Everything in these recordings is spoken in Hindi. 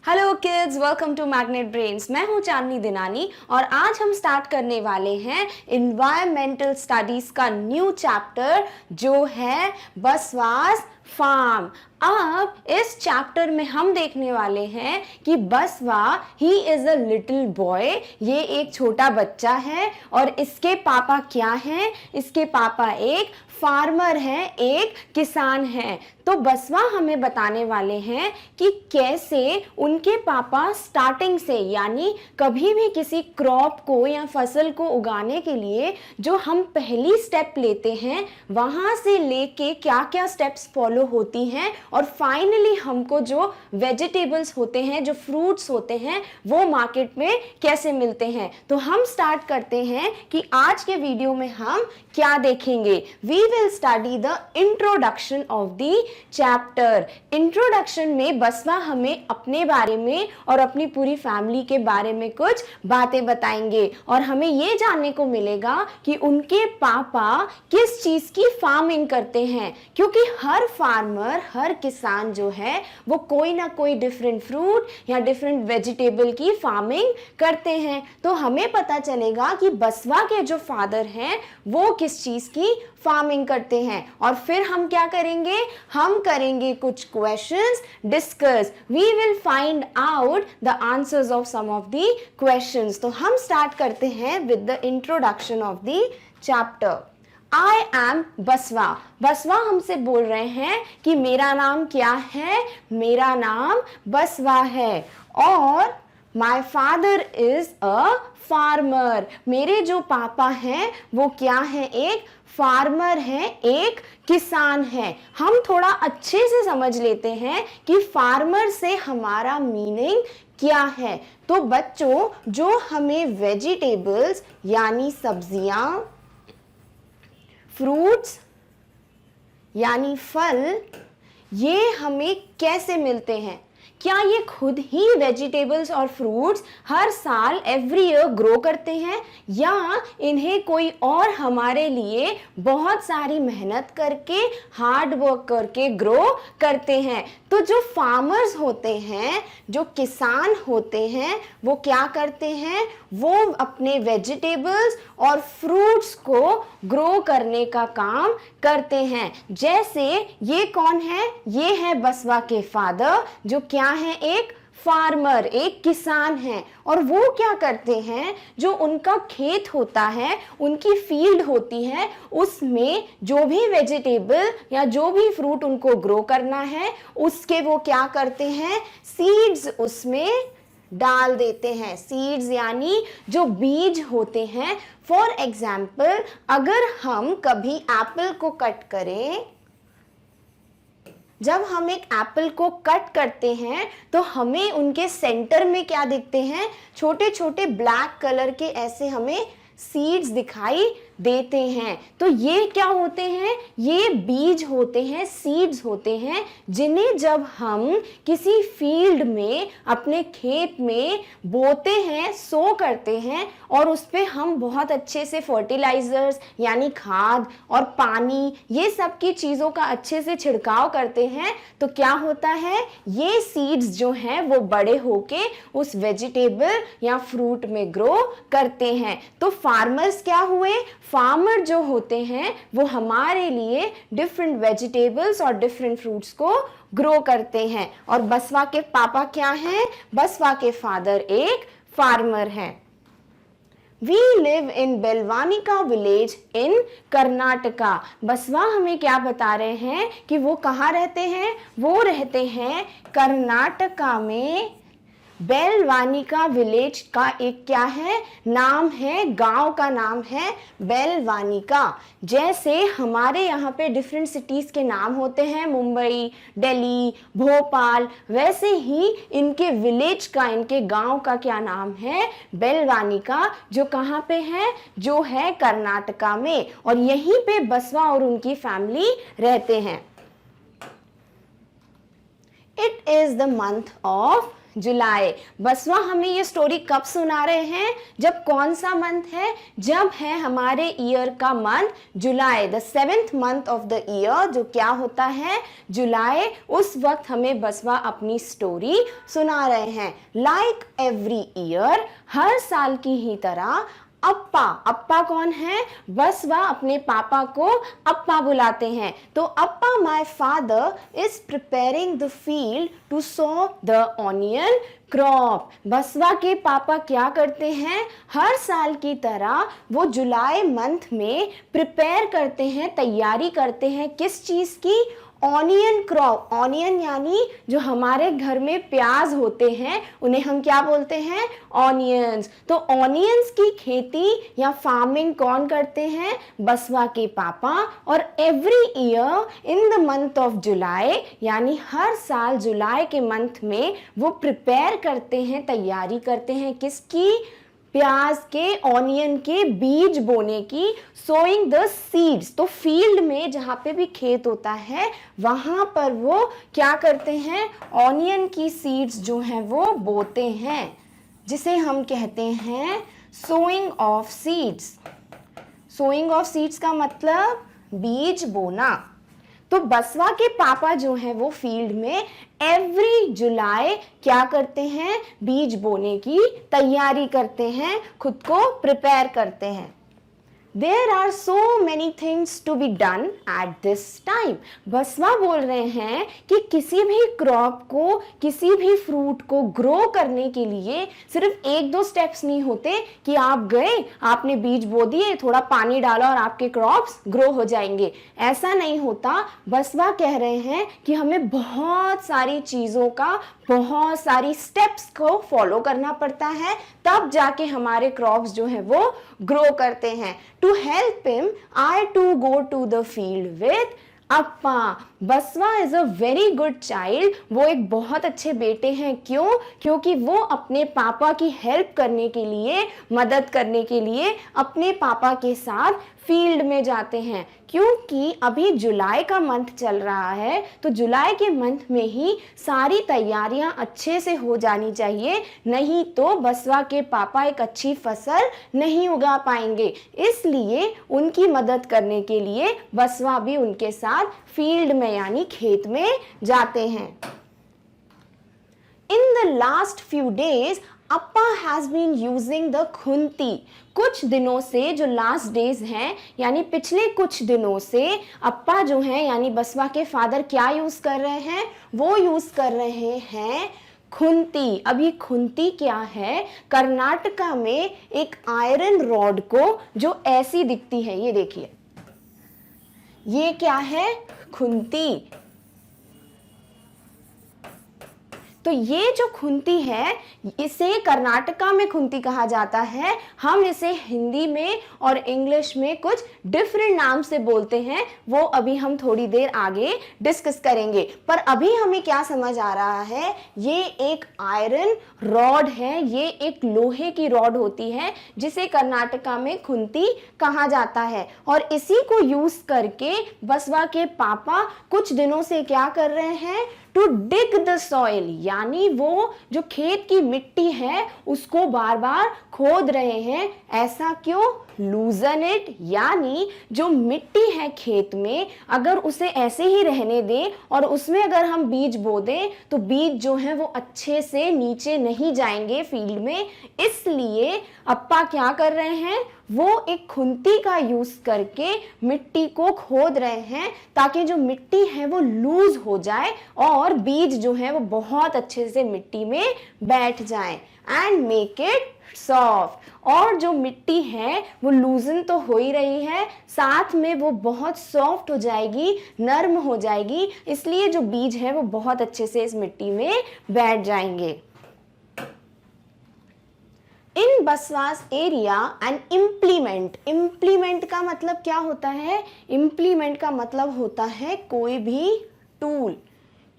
Hello kids, welcome to Magnet Brains. मैं हूं चांदनी दिनानी और आज हम स्टार्ट करने वाले हैं इन्वायरमेंटल स्टडीज का न्यू चैप्टर जो है बसवास फार्म। अब इस चैप्टर में हम देखने वाले हैं कि बसवा ही इज अ लिटिल बॉय, ये एक छोटा बच्चा है और इसके पापा क्या हैं? इसके पापा एक फार्मर है, एक किसान है। तो बसवा हमें बताने वाले हैं कि कैसे उनके पापा स्टार्टिंग से, यानी कभी भी किसी क्रॉप को या फसल को उगाने के लिए जो हम पहली स्टेप लेते हैं वहां से लेके क्या क्या स्टेप्स फॉलो होती हैं और फाइनली हमको जो वेजिटेबल्स होते हैं, जो फ्रूट्स होते हैं, वो मार्केट में कैसे मिलते हैं। तो हम स्टार्ट करते हैं कि आज के वीडियो में हम क्या देखेंगे। We will study the introduction of the chapter. Introduction में बसवा हमें अपने बारे में और अपनी पूरी फैमिली के बारे में कुछ बातें बताएंगे और हमें ये जानने को मिलेगा कि उनके पापा किस चीज की फार्मिंग करते हैं, क्योंकि हर फार्मर, हर किसान जो है वो कोई ना कोई डिफरेंट फ्रूट या डिफरेंट वेजिटेबल की फार्मिंग करते हैं। तो हमें पता चलेगा कि बसवा के जो फादर हैं वो किस चीज की फार्मिंग करते हैं और फिर हम क्या करेंगे, हम करेंगे कुछ questions discuss. We will find out the answers of some of the questions. तो हम स्टार्ट करते हैं with the introduction of the chapter. I am बसवा। बसवा हमसे बोल रहे हैं कि मेरा नाम क्या है? मेरा नाम बसवा है और My father is a farmer। मेरे जो पापा हैं वो क्या है? एक फार्मर है, एक किसान है। हम थोड़ा अच्छे से समझ लेते हैं कि फार्मर से हमारा मीनिंग क्या है। तो बच्चों, जो हमें वेजिटेबल्स यानी सब्जियां, फ्रूट्स यानी फल, ये हमें कैसे मिलते हैं? क्या ये खुद ही वेजिटेबल्स और फ्रूट्स हर साल एवरी ईयर ग्रो करते हैं या इन्हें कोई और हमारे लिए बहुत सारी मेहनत करके, हार्ड वर्क करके ग्रो करते हैं? तो जो फार्मर्स होते हैं, जो किसान होते हैं, वो क्या करते हैं? वो अपने वेजिटेबल्स और फ्रूट्स को ग्रो करने का काम करते हैं। जैसे ये कौन है? ये है बसवा के फादर, जो क्या है? एक फार्मर, एक किसान है। और वो क्या करते हैं? जो उनका खेत होता है, उनकी फील्ड होती है, उसमें जो भी वेजिटेबल या जो भी फ्रूट उनको ग्रो करना है उसके वो क्या करते हैं? सीड्स उसमें डाल देते हैं। सीड्स यानी जो बीज होते हैं। फॉर एग्जाम्पल, अगर हम कभी एप्पल को कट करें, जब हम एक एप्पल को कट करते हैं तो हमें उनके सेंटर में क्या दिखते हैं? छोटे छोटे ब्लैक कलर के ऐसे हमें सीड्स दिखाई देते हैं। तो ये क्या होते हैं? ये बीज होते हैं, सीड्स होते हैं, जिन्हें जब हम किसी फील्ड में, अपने खेत में बोते हैं, सो करते हैं और उस पे हम बहुत अच्छे से फर्टिलाइजर्स यानी खाद और पानी, ये सब की चीज़ों का अच्छे से छिड़काव करते हैं, तो क्या होता है? ये सीड्स जो हैं वो बड़े होके उस वेजिटेबल या फ्रूट में ग्रो करते हैं। तो फार्मर्स क्या हुए? फार्मर जो होते हैं वो हमारे लिए डिफरेंट वेजिटेबल्स और डिफरेंट फ्रूट्स को ग्रो करते हैं। और बसवा के पापा क्या हैं? बसवा के फादर एक फार्मर हैं। We live in Belvanika village in Karnataka. Basava हमें क्या बता रहे हैं कि वो कहाँ रहते हैं? वो रहते हैं कर्नाटका में। बेलवानिका विलेज का एक क्या है? नाम है, गांव का नाम है बेलवानिका। जैसे हमारे यहाँ पे डिफरेंट सिटीज के नाम होते हैं, मुंबई, दिल्ली, भोपाल, वैसे ही इनके विलेज का, इनके गांव का क्या नाम है? बेलवानिका, जो कहाँ पे है? जो है कर्नाटका में। और यहीं पे बसवा और उनकी फैमिली रहते हैं। It is the month of जुलाई। बसवा हमें ये स्टोरी कब सुना रहे हैं? जब कौन सा मंथ है? जब है हमारे ईयर का month July, the 7th month of the year, जो क्या होता है? जुलाई। उस वक्त हमें बसवा अपनी स्टोरी सुना रहे हैं। लाइक एवरी ईयर, हर साल की ही तरह अप्पा, अप्पा कौन है? बसवा अपने पापा को अप्पा बुलाते हैं। तो Appa, my father is preparing the field to sow the onion crop. Basava के पापा क्या करते हैं? हर साल की तरह वो जुलाई मंथ में प्रिपेयर करते हैं, तैयारी करते हैं किस चीज़ की? Onion crop. ऑनियन यानी जो हमारे घर में प्याज होते हैं उन्हें हम क्या बोलते हैं? ऑनियंस। तो ऑनियंस की खेती या फार्मिंग कौन करते हैं? बसवा के पापा। और every year in the month of July, यानी हर साल जुलाई के मंथ में वो प्रिपेयर करते हैं, तैयारी करते हैं किसकी? प्याज के, ऑनियन के बीज बोने की। सोइंग द सीड्स, तो फील्ड में जहाँ पे भी खेत होता है वहाँ पर वो क्या करते हैं? ऑनियन की सीड्स जो हैं वो बोते हैं, जिसे हम कहते हैं sowing of seeds. Sowing of seeds का मतलब बीज बोना। तो बसवा के पापा जो हैं वो फील्ड में एवरी जुलाई क्या करते हैं? बीज बोने की तैयारी करते हैं, खुद को प्रिपेयर करते हैं। There are so many things to be done at this time. बसवा बोल रहे हैं कि किसी भी क्रॉप को, किसी भी फ्रूट को ग्रो करने के लिए सिर्फ 1-2 स्टेप्स नहीं होते कि आप गए, आपने बीज बो दिए, थोड़ा पानी डाला और आपके क्रॉप्स ग्रो हो जाएंगे। ऐसा नहीं होता। बसवा कह रहे हैं कि हमें बहुत सारी चीज़ों का, बहुत सारी स्टेप्स को फॉलो करना पड़ता है, तब जाके हमारे क्रॉप्स जो है वो ग्रो करते हैं। To help him I to go to the field with Appa. Basava is a very good child. वो एक बहुत अच्छे बेटे हैं। क्यों? क्योंकि वो अपने पापा की हेल्प करने के लिए, मदद करने के लिए अपने पापा के साथ फील्ड में जाते हैं। क्योंकि अभी जुलाई का मंथ चल रहा है, तो जुलाई के मंथ में ही सारी तैयारियां अच्छे से हो जानी चाहिए, नहीं तो बसवा के पापा एक अच्छी फसल नहीं उगा पाएंगे। इसलिए उनकी मदद करने के लिए बसवा भी उनके साथ फील्ड में यानी खेत में जाते हैं। In the last few days, Appa has been using the Khunti. कुछ दिनों से, जो लास्ट डेज हैं यानी पिछले कुछ दिनों से, अप्पा जो हैं यानी बसवा के फादर क्या यूज कर रहे हैं? वो यूज कर रहे हैं खुंती। अब ये खुंती क्या है? कर्नाटका में एक आयरन रॉड को जो ऐसी दिखती है, ये देखिए, ये क्या है? खुंती। तो ये जो खुंती है, इसे कर्नाटका में खुंती कहा जाता है। हम इसे हिंदी में और इंग्लिश में कुछ डिफरेंट नाम से बोलते हैं, वो अभी हम थोड़ी देर आगे डिस्कस करेंगे। पर अभी हमें क्या समझ आ रहा है? ये एक आयरन रॉड है, ये एक लोहे की रॉड होती है जिसे कर्नाटका में खुंती कहा जाता है। और इसी को यूज करके बसवा के पापा कुछ दिनों से क्या कर रहे हैं? टू डिग द सॉइल, यानी वो जो खेत की मिट्टी है उसको बार बार खोद रहे हैं। ऐसा क्यों? लूजन इट, यानी जो मिट्टी है खेत में, अगर उसे ऐसे ही रहने दें और उसमें अगर हम बीज बो दें तो बीज जो है वो अच्छे से नीचे नहीं जाएंगे फील्ड में। इसलिए अप्पा क्या कर रहे हैं? वो एक खुंती का यूज करके मिट्टी को खोद रहे हैं ताकि जो मिट्टी है वो लूज हो जाए और बीज जो है वो बहुत अच्छे से मिट्टी में बैठ जाए। And make it soft. और जो मिट्टी है वो लूजन तो हो ही रही है, साथ में वो बहुत सॉफ्ट हो जाएगी, नर्म हो जाएगी, इसलिए जो बीज है वो बहुत अच्छे से इस मिट्टी में बैठ जाएंगे। इन बसवास एरिया एंड इम्प्लीमेंट। इम्प्लीमेंट का मतलब क्या होता है? इम्प्लीमेंट का मतलब होता है कोई भी टूल,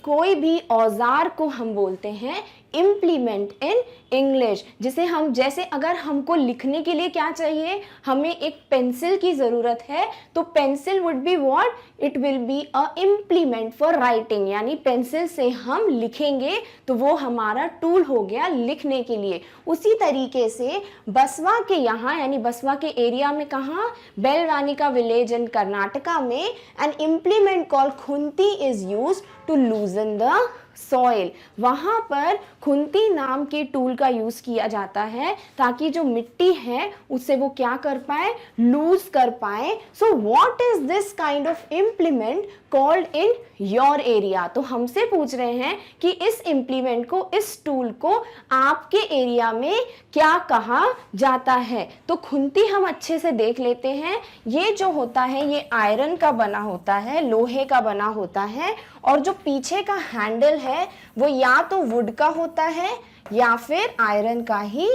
कोई भी औजार को हम बोलते हैं इम्प्लीमेंट इन इंग्लिश। जैसे अगर हमको लिखने के लिए क्या चाहिए, हमें एक पेंसिल की ज़रूरत है, तो pencil would be what, it will be a implement for writing, यानी पेंसिल से हम लिखेंगे तो वो हमारा टूल हो गया लिखने के लिए। उसी तरीके से बसवा के यहाँ यानी बसवा के एरिया में कहाँ, बेलवानिका विलेज इन कर्नाटका में an implement called khunti is used to loosen the soil. वहाँ पर खुंती नाम के टूल का यूज़ किया जाता है ताकि जो मिट्टी है उससे वो क्या कर पाए, लूज कर पाए। So what is this kind of implement called in your area. तो हमसे पूछ रहे हैं कि इस इम्प्लीमेंट को, इस टूल को आपके एरिया में क्या कहा जाता है। तो खुंती हम अच्छे से देख लेते हैं। ये जो होता है ये आयरन का बना होता है, लोहे का बना होता है, और जो पीछे का हैंडल है वो या तो वुड का होता है या फिर आयरन का ही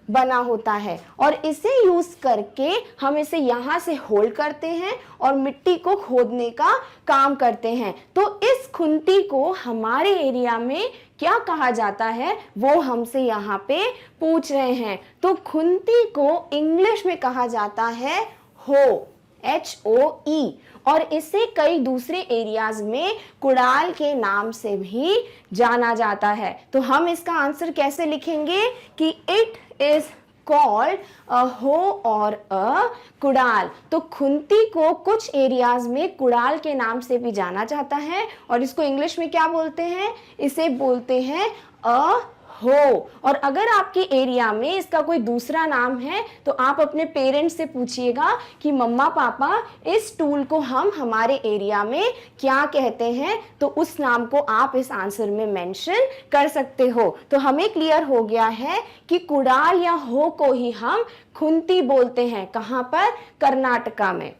बना होता है। और इसे यूज करके हम इसे यहाँ से होल्ड करते हैं और मिट्टी को खोदने का काम करते हैं। तो इस खुंती को हमारे एरिया में क्या कहा जाता है वो हमसे यहाँ पे पूछ रहे हैं। तो खुंती को इंग्लिश में कहा जाता है हो, HOE, और इसे कई दूसरे एरियाज में कुड़ाल के नाम से भी जाना जाता है। तो हम इसका आंसर कैसे लिखेंगे कि इट इज कॉल्ड अ हो और अ कुड़ाल। तो खुंती को कुछ एरियाज में कुड़ाल के नाम से भी जाना जाता है, और इसको इंग्लिश में क्या बोलते हैं, इसे बोलते हैं अ हो। और अगर आपके एरिया में इसका कोई दूसरा नाम है तो आप अपने पेरेंट्स से पूछिएगा कि मम्मा पापा इस टूल को हम हमारे एरिया में क्या कहते हैं, तो उस नाम को आप इस आंसर में मेंशन कर सकते हो। तो हमें क्लियर हो गया है कि कुड़ाल या हो को ही हम खुंती बोलते हैं। कहाँ पर, कर्नाटका में।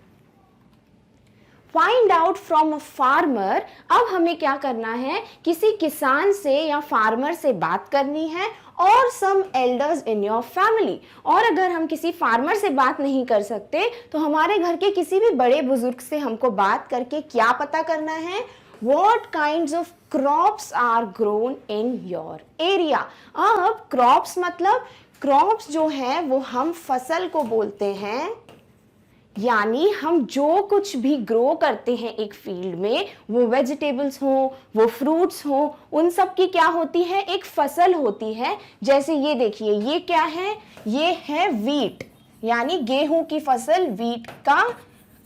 Find out from a farmer. अब हमें क्या करना है, किसी किसान से या फार्मर से बात करनी है, और सम एल्डर्स इन योर फैमिली। और अगर हम किसी फार्मर से बात नहीं कर सकते तो हमारे घर के किसी भी बड़े बुजुर्ग से हमको बात करके क्या पता करना है, what kinds of crops are grown in your area। अब क्रॉप्स मतलब, क्रॉप्स जो है वो हम फसल को बोलते हैं, यानी हम जो कुछ भी ग्रो करते हैं एक फील्ड में, वो वेजिटेबल्स हो, वो फ्रूट्स हो, उन सब की क्या होती है, एक फसल होती है। जैसे ये देखिए, ये क्या है, ये है वीट, यानी गेहूं की फसल, वीट का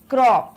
क्रॉप।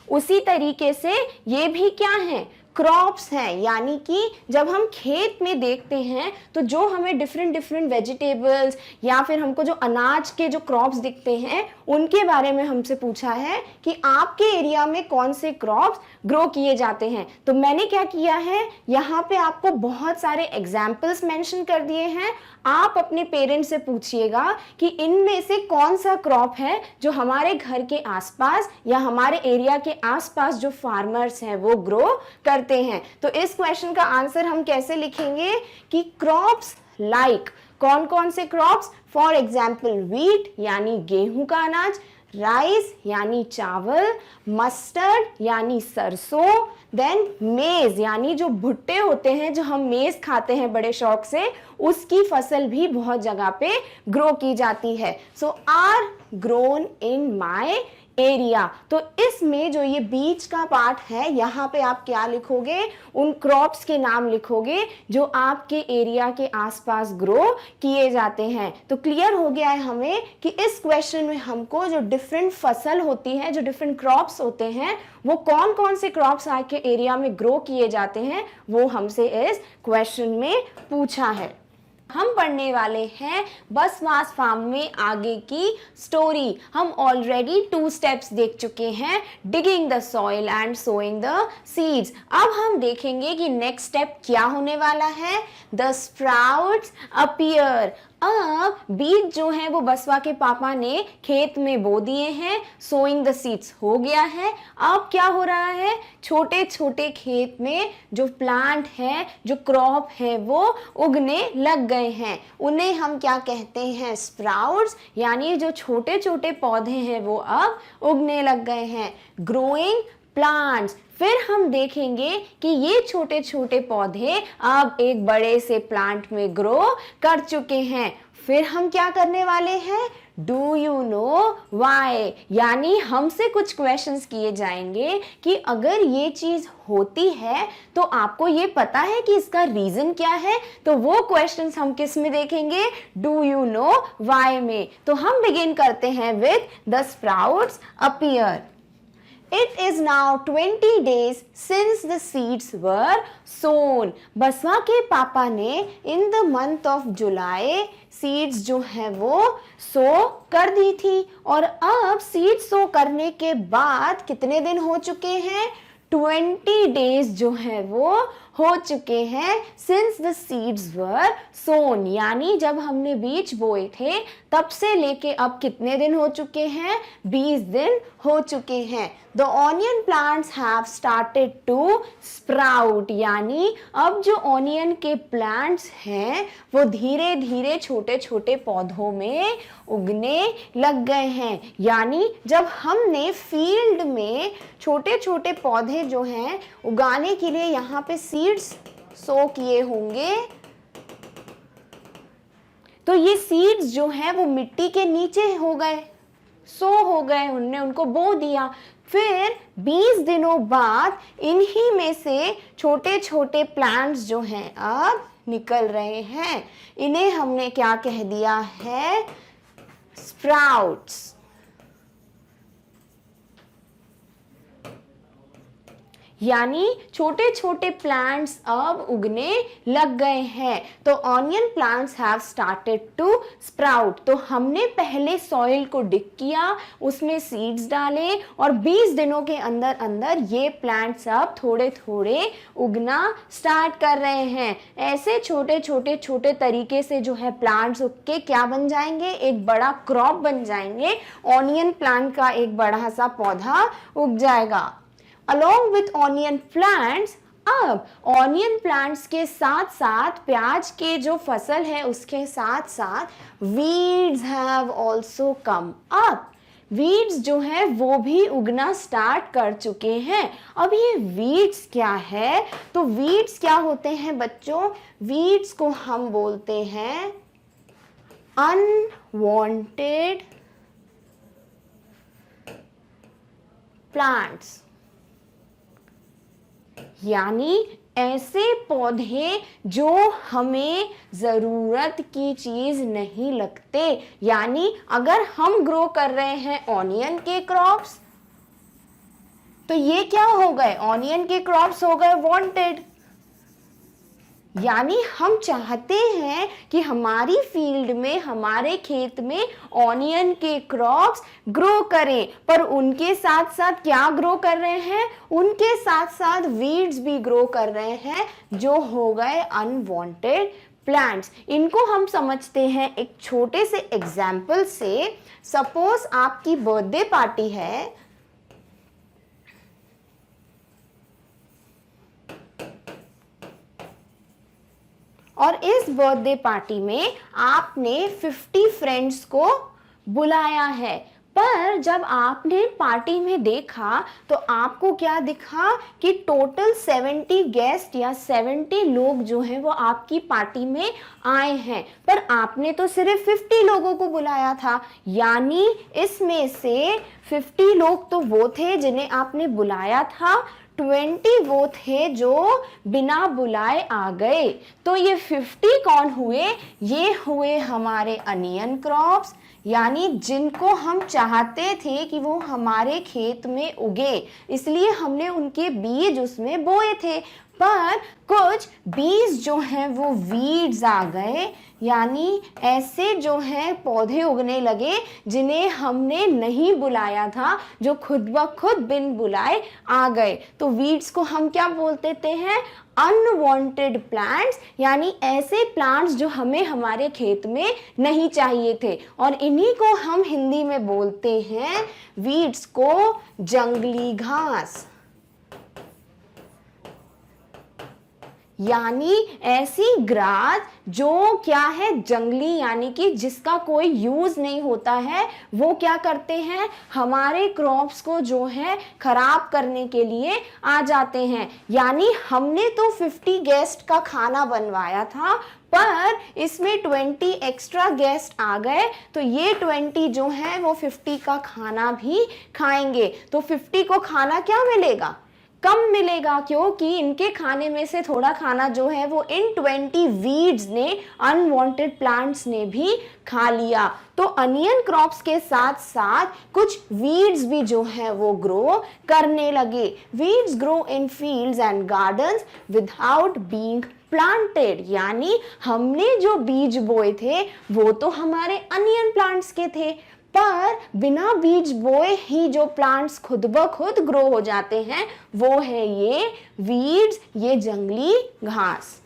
उसी तरीके से ये भी क्या है, क्रॉप्स हैं, यानी कि जब हम खेत में देखते हैं तो जो हमें डिफरेंट वेजिटेबल्स या फिर हमको जो अनाज के जो क्रॉप्स दिखते हैं उनके बारे में हमसे पूछा है कि आपके एरिया में कौन से क्रॉप्स ग्रो किए जाते हैं। तो मैंने क्या किया है, यहाँ पे आपको बहुत सारे एग्जाम्पल्स मेंशन कर दिए हैं। आप अपने पेरेंट्स से पूछिएगा कि इनमें से कौन सा क्रॉप है जो हमारे घर के आसपास या हमारे एरिया के आसपास जो फार्मर्स हैं वो ग्रो करते हैं। तो इस क्वेश्चन का आंसर हम कैसे लिखेंगे कि क्रॉप्स लाइक, कौन कौन से क्रॉप्स, फॉर एग्जाम्पल वीट यानी गेहूं का अनाज, राइस यानी चावल, मस्टर्ड यानी सरसों, देन मेज यानी जो भुट्टे होते हैं जो हम मेज खाते हैं बड़े शौक से, उसकी फसल भी बहुत जगह पे ग्रो की जाती है। So are grown in my area. तो इसमें जो ये बीच का पार्ट है, यहाँ पे आप क्या लिखोगे, उन क्रॉप्स के नाम लिखोगे जो आपके एरिया के आसपास ग्रो किए जाते हैं। तो क्लियर हो गया है हमें कि इस क्वेश्चन में हमको जो डिफरेंट फसल होती है, जो डिफरेंट क्रॉप्स होते हैं, वो कौन कौन से क्रॉप्स आपके एरिया में ग्रो किए जाते हैं वो हमसे इस क्वेश्चन में पूछा है। हम पढ़ने वाले हैं बसवास फार्म में आगे की स्टोरी। हम ऑलरेडी 2 स्टेप्स देख चुके हैं, digging the soil and sowing the seeds. अब हम देखेंगे कि नेक्स्ट स्टेप क्या होने वाला है, द स्प्राउट्स अपीयर। अब बीज जो है वो बसवा के पापा ने खेत में बो दिए हैं, सोइंग द सीड्स हो गया है। अब क्या हो रहा है, छोटे छोटे खेत में जो प्लांट है, जो क्रॉप है वो उगने लग गए हैं। उन्हें हम क्या कहते हैं, स्प्राउट्स, यानी जो छोटे छोटे पौधे हैं वो अब उगने लग गए हैं। Growing plants. फिर हम देखेंगे कि ये छोटे छोटे पौधे अब एक बड़े से प्लांट में ग्रो कर चुके हैं। फिर हम क्या करने वाले हैं, डू यू नो वाई, यानी हमसे कुछ क्वेश्चंस किए जाएंगे कि अगर ये चीज होती है तो आपको ये पता है कि इसका रीजन क्या है। तो वो क्वेश्चंस हम किस में देखेंगे, डू यू नो वाई में। तो हम बिगिन करते हैं with the sprouts appear. It is now 20 days since the seeds were sown. बसवा के पापा ने in the month of July seeds जो है वो सो कर दी थी। और अब seeds सो करने के बाद कितने दिन हो चुके हैं, 20 days जो है वो हो चुके हैं since the seeds were sown, यानी जब हमने बीज बोए थे तब से लेके अब कितने दिन हो चुके हैं, 20 दिन हो चुके हैं। The onion plants have started to sprout, यानी अब जो ऑनियन के प्लांट्स हैं वो धीरे धीरे छोटे छोटे पौधों में उगने लग गए हैं। यानी जब हमने फील्ड में छोटे छोटे पौधे जो हैं उगाने के लिए यहाँ पे सीड्स सो किए होंगे, तो ये सीड्स जो हैं वो मिट्टी के नीचे हो गए, सो हो गए, उनने उनको बो दिया। फिर 20 दिनों बाद इन्हीं में से छोटे छोटे प्लांट्स जो हैं अब निकल रहे हैं। इन्हें हमने क्या कह दिया है, स्प्राउट्स। यानी छोटे छोटे प्लांट्स अब उगने लग गए हैं। तो onion plants have started to sprout. तो हमने पहले सॉइल को डिग किया, उसमें सीड्स डाले और 20 दिनों के अंदर अंदर ये प्लांट्स अब थोड़े थोड़े उगना स्टार्ट कर रहे हैं। ऐसे छोटे छोटे छोटे तरीके से जो है प्लांट्स उग के क्या बन जाएंगे, एक बड़ा क्रॉप बन जाएंगे। ऑनियन प्लांट का एक बड़ा सा पौधा उग जाएगा। Along with onion plants, अब ऑनियन प्लांट्स के साथ साथ प्याज के जो फसल है उसके साथ साथ weeds have also come up. Weeds जो है वो भी उगना स्टार्ट कर चुके हैं। अब ये वीड्स क्या है, तो वीड्स क्या होते हैं बच्चों, वीड्स को हम बोलते हैं अनवांटेड प्लांट्स। यानी ऐसे पौधे जो हमें ज़रूरत की चीज़ नहीं लगते। यानी अगर हम ग्रो कर रहे हैं ऑनियन के क्रॉप्स, तो ये क्या हो गए, ऑनियन के क्रॉप्स हो गए वांटेड। यानी हम चाहते हैं कि हमारी फील्ड में, हमारे खेत में ऑनियन के क्रॉप्स ग्रो करें, पर उनके साथ साथ क्या ग्रो कर रहे हैं, उनके साथ साथ वीड्स भी ग्रो कर रहे हैं जो हो गए अनवांटेड प्लांट्स। इनको हम समझते हैं एक छोटे से एग्जाम्पल से। सपोज आपकी बर्थडे पार्टी है, और इस बर्थडे पार्टी में आपने 50 फ्रेंड्स को बुलाया है, पर जब आपने पार्टी में देखा तो आपको क्या दिखा कि टोटल 70 गेस्ट या 70 लोग जो हैं वो आपकी पार्टी में आए हैं, पर आपने तो सिर्फ 50 लोगों को बुलाया था। यानी इसमें से 50 लोग तो वो थे जिन्हें आपने बुलाया था, 20 वो थे जो बिना बुलाए आ गए। तो ये 50 कौन हुए, ये हुए हमारे अनियन क्रॉप्स, यानी जिनको हम चाहते थे कि वो हमारे खेत में उगे, इसलिए हमने उनके बीज उसमें बोए थे। पर कुछ बीज जो हैं वो वीड्स आ गए, यानी ऐसे जो हैं पौधे उगने लगे जिन्हें हमने नहीं बुलाया था, जो खुद ब खुद बिन बुलाए आ गए। तो वीड्स को हम क्या बोल देते हैं, अनवांटेड प्लांट्स, यानी ऐसे प्लांट्स जो हमें हमारे खेत में नहीं चाहिए थे। और इन्हीं को हम हिंदी में बोलते हैं वीड्स को जंगली घास। यानी ऐसी ग्रास जो क्या है, जंगली, यानी कि जिसका कोई यूज नहीं होता है, वो क्या करते हैं, हमारे क्रॉप्स को जो है खराब करने के लिए आ जाते हैं। यानी हमने तो 50 गेस्ट का खाना बनवाया था, पर इसमें 20 एक्स्ट्रा गेस्ट आ गए, तो ये 20 जो है वो 50 का खाना भी खाएंगे। तो 50 को खाना क्या मिलेगा, कम मिलेगा, क्योंकि इनके खाने में से थोड़ा खाना जो है वो इन 20 वीड्स ने, अनवांटेड प्लांट्स ने भी खा लिया। तो अनियन क्रॉप्स के साथ साथ कुछ वीड्स भी जो है वो ग्रो करने लगे। Weeds grow in fields and gardens without being planted, यानी हमने जो बीज बोए थे वो तो हमारे अनियन प्लांट्स के थे, पर बिना बीज बोए ही जो प्लांट्स खुद ब खुद ग्रो हो जाते हैं वो है ये वीड्स, ये जंगली घास।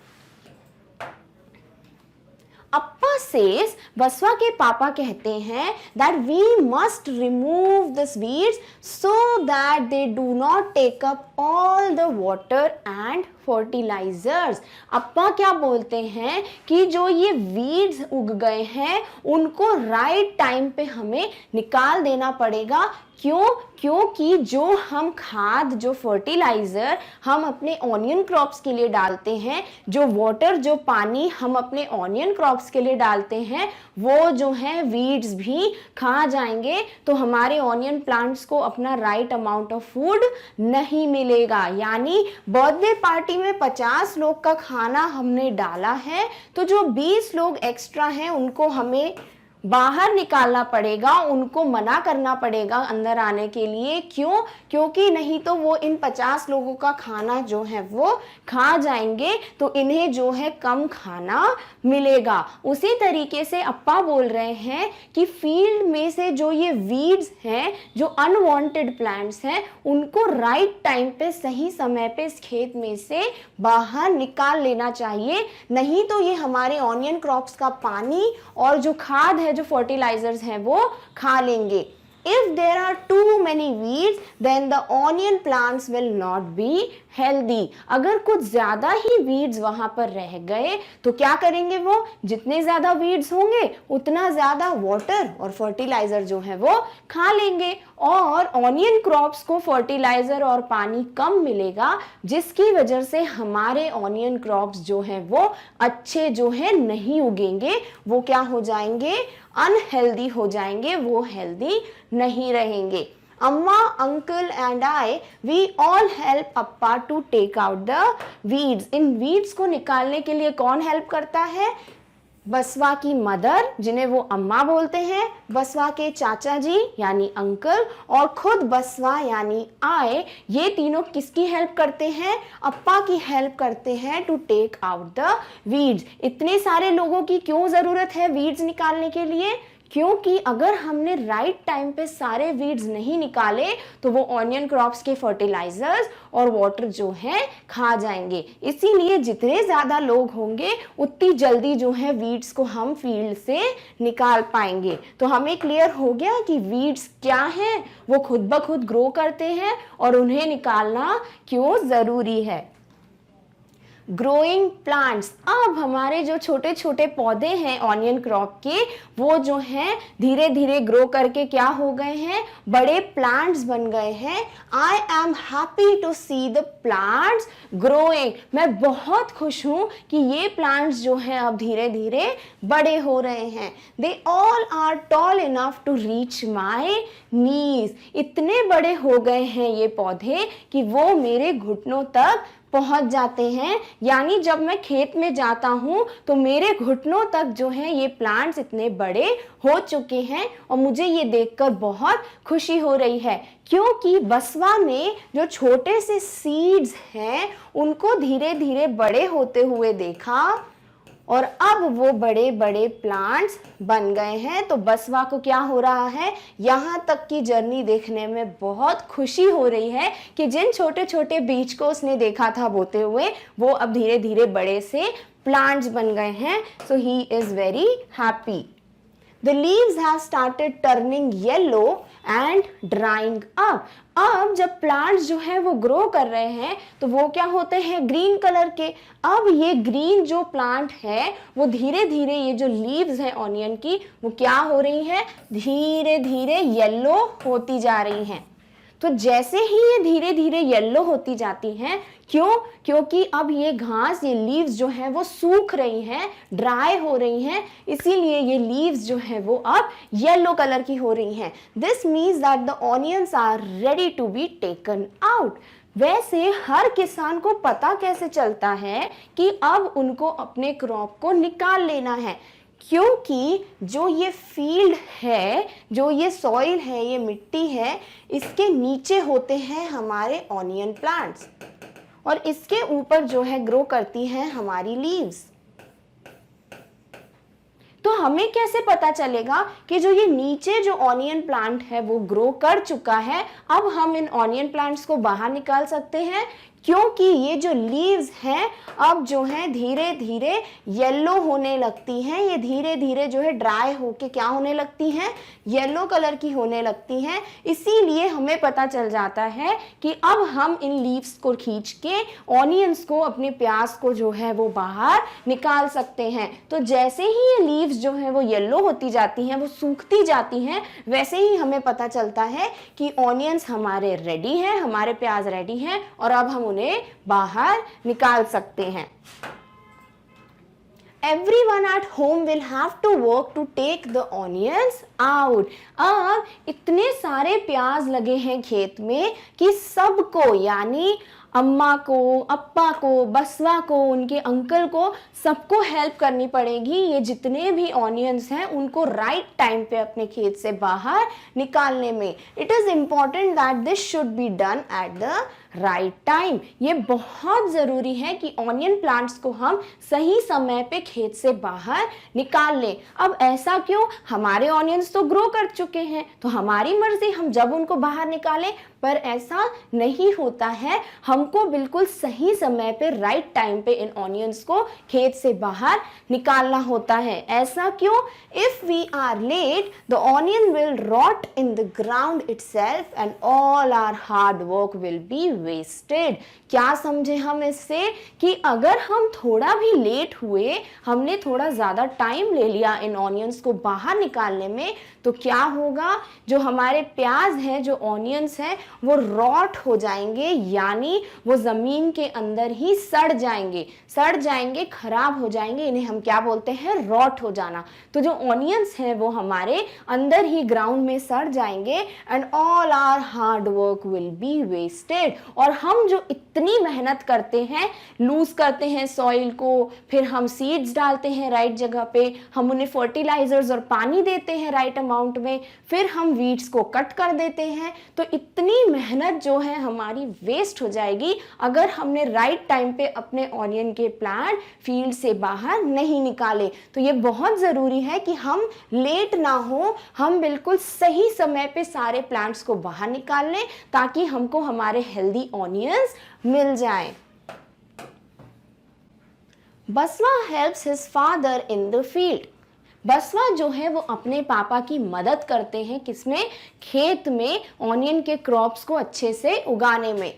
अप्पा सेज, बसवा के पापा कहते हैं that we must remove these weeds so that they do not take up all the water and fertilizers। अप्पा क्या बोलते हैं कि जो ये वीड्स उग गए हैं उनको राइट टाइम पे हमें निकाल देना पड़ेगा। क्यों? क्योंकि जो हम खाद, जो फर्टिलाइजर हम अपने ऑनियन क्रॉप्स के लिए डालते हैं, जो वाटर, जो पानी हम अपने ऑनियन क्रॉप्स के लिए डालते हैं, वो जो है वीड्स भी खा जाएंगे, तो हमारे ऑनियन प्लांट्स को अपना राइट अमाउंट ऑफ फूड नहीं मिलेगा। यानी बर्थडे पार्टी में 50 लोग का खाना हमने डाला है, तो जो 20 लोग एक्स्ट्रा हैं उनको हमें बाहर निकालना पड़ेगा, उनको मना करना पड़ेगा अंदर आने के लिए। क्यों? क्योंकि नहीं तो वो इन 50 लोगों का खाना जो है वो खा जाएंगे, तो इन्हें जो है कम खाना मिलेगा। उसी तरीके से अप्पा बोल रहे हैं कि फील्ड में से जो ये वीड्स हैं, जो अनवांटेड प्लांट्स हैं, उनको राइट टाइम पे, सही समय पे इस खेत में से बाहर निकाल लेना चाहिए, नहीं तो ये हमारे ऑनियन क्रॉप्स का पानी और जो खाद है, जो फर्टिलाइजर्स हैं, वो खा लेंगे। If there are too many weeds, then the onion plants will not be healthy। अगर कुछ ज्यादा ही वीड्स वहां पर रह गए तो क्या करेंगे वो? जितने ज्यादा वीड्स होंगे उतना ज्यादा वाटर और फर्टिलाइजर जो है वो खा लेंगे, और ऑनियन क्रॉप्स को फर्टिलाइजर और पानी कम मिलेगा, जिसकी वजह से हमारे ऑनियन क्रॉप्स जो है वो अच्छे जो है नहीं उगेंगे, वो क्या हो जाएंगे? अनहेल्दी हो जाएंगे, वो हेल्दी नहीं रहेंगे। Amma, uncle and I, we all help Appa to take out the weeds. इन वीड्स को निकालने के लिए कौन हेल्प करता है? बसवा की मदर, जिन्हें वो अम्मा बोलते हैं, बसवा के चाचा जी यानी अंकल, और खुद बसवा यानी आई। ये तीनों किसकी हेल्प करते हैं? अप्पा की हेल्प करते हैं to take out the weeds. इतने सारे लोगों की क्यों ज़रूरत है वीड्स निकालने के लिए? क्योंकि अगर हमने राइट टाइम पे सारे वीड्स नहीं निकाले तो वो ऑनियन क्रॉप्स के फर्टिलाइजर्स और वाटर जो है खा जाएंगे। इसीलिए जितने ज़्यादा लोग होंगे उतनी जल्दी जो है वीड्स को हम फील्ड से निकाल पाएंगे। तो हमें क्लियर हो गया कि वीड्स क्या हैं, वो खुद ब खुद ग्रो करते हैं और उन्हें निकालना क्यों ज़रूरी है। ग्रोइंग प्लांट्स, अब हमारे जो छोटे छोटे पौधे हैं ऑनियन क्रॉप के, वो जो हैं धीरे धीरे ग्रो करके क्या हो गए हैं? बड़े प्लांट्स बन गए हैं। I am happy to see the plants growing. मैं बहुत खुश हूँ कि ये प्लांट्स जो हैं अब धीरे धीरे बड़े हो रहे हैं। They all are tall enough to reach my knees. इतने बड़े हो गए हैं ये पौधे कि वो मेरे घुटनों तक पहुंच जाते हैं। यानी जब मैं खेत में जाता हूं तो मेरे घुटनों तक जो है ये प्लांट्स इतने बड़े हो चुके हैं, और मुझे ये देखकर बहुत खुशी हो रही है, क्योंकि बसवा ने जो छोटे से सीड्स हैं उनको धीरे धीरे बड़े होते हुए देखा, और अब वो बड़े बड़े प्लांट्स बन गए हैं। तो बसवा को क्या हो रहा है? यहाँ तक की जर्नी देखने में बहुत खुशी हो रही है कि जिन छोटे छोटे बीज को उसने देखा था बोते हुए, वो अब धीरे धीरे बड़े से प्लांट्स बन गए हैं। So he is very happy. The leaves have started turning yellow and drying up. अब जब प्लांट्स जो है वो ग्रो कर रहे हैं तो वो क्या होते हैं, ग्रीन कलर के। अब ये ग्रीन जो प्लांट है वो धीरे धीरे, ये जो लीव्स है ऑनियन की, वो क्या हो रही है, धीरे धीरे येलो होती जा रही हैं। तो जैसे ही ये धीरे धीरे येलो होती जाती हैं, क्यों, क्योंकि अब ये घास, ये लीव्स जो है वो सूख रही हैं, ड्राई हो रही हैं, इसीलिए ये लीव्स जो है वो अब येलो कलर की हो रही हैं। This means that the onions are ready to be taken out. वैसे हर किसान को पता कैसे चलता है कि अब उनको अपने क्रॉप को निकाल लेना है, क्योंकि जो ये फील्ड है, जो ये सॉइल है, ये मिट्टी है, इसके नीचे होते हैं हमारे ऑनियन प्लांट्स और इसके ऊपर जो है ग्रो करती हैं हमारी लीव्स। तो हमें कैसे पता चलेगा कि जो ये नीचे जो ऑनियन प्लांट है वो ग्रो कर चुका है, अब हम इन ऑनियन प्लांट्स को बाहर निकाल सकते हैं, क्योंकि ये जो लीव्स हैं अब जो है धीरे धीरे येलो होने लगती हैं, ये धीरे धीरे जो है ड्राई होके क्या होने लगती हैं, येलो कलर की होने लगती हैं। इसीलिए हमें पता चल जाता है कि अब हम इन लीव्स को खींच के ऑनियंस को, अपने प्याज को जो है वो बाहर निकाल सकते हैं। तो जैसे ही ये लीव्स जो है वो येलो होती जाती हैं, वो सूखती जाती हैं, वैसे ही हमें पता चलता है कि ऑनियंस हमारे रेडी हैं, हमारे प्याज रेडी हैं और अब हम उन्हें बाहर निकाल सकते हैं। Everyone at home will have to work to take the onions out. अब इतने सारे प्याज लगे हैं खेत में कि सबको, यानी अम्मा को, अप्पा को, बसवा को, उनके अंकल को, सबको हेल्प करनी पड़ेगी ये जितने भी ऑनियंस हैं उनको राइट टाइम पे अपने खेत से बाहर निकालने में। It is important that this should be done at the right time. ये बहुत ज़रूरी है कि ऑनियन प्लांट्स को हम सही समय पे खेत से बाहर निकाल लें। अब ऐसा क्यों, हमारे ऑनियंस तो ग्रो कर चुके हैं तो हमारी मर्जी हम जब उनको बाहर निकालें, पर ऐसा नहीं होता है। हमको बिल्कुल सही समय पे, राइट टाइम पे इन ऑनियंस को खेत से बाहर निकालना होता है। ऐसा क्यों, if we are late the onion will rot in the ground itself and all our hard work will be wasted. क्या समझे हम इससे, कि अगर हम थोड़ा भी लेट हुए, हमने थोड़ा ज़्यादा टाइम ले लिया इन ऑनियंस को बाहर निकालने में, तो क्या होगा, जो हमारे प्याज हैं, जो ऑनियंस हैं, वो रॉट हो जाएंगे, यानी वो ज़मीन के अंदर ही सड़ जाएंगे, खराब हो जाएंगे। इन्हें हम क्या बोलते हैं, रॉट हो जाना। तो जो ऑनियंस हैं वो हमारे अंदर ही ग्राउंड में सड़ जाएंगे and all our hard work will be wasted. और हम जो इतनी मेहनत करते हैं, लूज करते हैं सॉइल को, फिर हम सीड्स डालते हैं राइट जगह पे, हम उन्हें फर्टिलाइजर्स और पानी देते हैं राइट अमाउंट में, फिर हम वीड्स को कट कर देते हैं, तो इतनी मेहनत जो है हमारी वेस्ट हो जाएगी अगर हमने राइट टाइम पे अपने ऑनियन के प्लांट फील्ड से बाहर नहीं निकाले। तो ये बहुत ज़रूरी है कि हम लेट ना हो, हम बिल्कुल सही समय पे सारे प्लांट्स को बाहर निकाल लें ताकि हमको हमारे हेल्दी ऑनियंस मिल जाएं। बसवा helps his father in the field. बसवा जो है वो अपने पापा की मदद करते हैं, किसमें, खेत में ऑनियन के क्रॉप्स को अच्छे से उगाने में।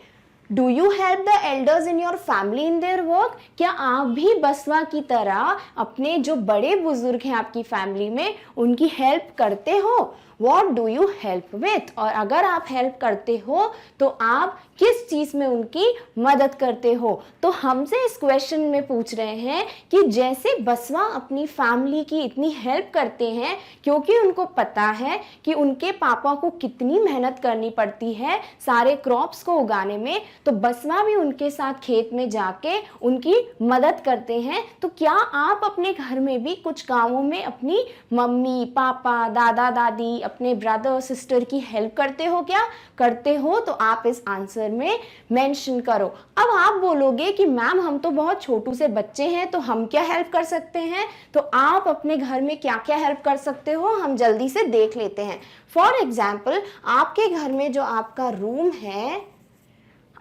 Do you help the elders in your family in their work? क्या आप भी बसवा की तरह अपने जो बड़े बुजुर्ग हैं आपकी फैमिली में, उनकी हेल्प करते हो? What do you help with? और अगर आप हेल्प करते हो तो आप किस चीज़ में उनकी मदद करते हो? तो हमसे इस क्वेश्चन में पूछ रहे हैं कि जैसे बसवा अपनी फैमिली की इतनी हेल्प करते हैं क्योंकि उनको पता है कि उनके पापा को कितनी मेहनत करनी पड़ती है सारे क्रॉप्स को उगाने में, तो बसवा भी उनके साथ खेत में जाके उनकी मदद करते हैं। तो क्या आप अपने घर में भी कुछ कामों में अपनी मम्मी, पापा, दादा, दादी, अपने ब्रदर सिस्टर की हेल्प करते हो? क्या करते हो? तो आप इस आंसर में मेंशन करो। अब आप बोलोगे कि मैम हम तो बहुत छोटू से बच्चे हैं, तो हम क्या हेल्प कर सकते हैं? तो आप अपने घर में क्या क्या हेल्प कर सकते हो हम जल्दी से देख लेते हैं। फॉर एग्जाम्पल, आपके घर में जो आपका रूम है,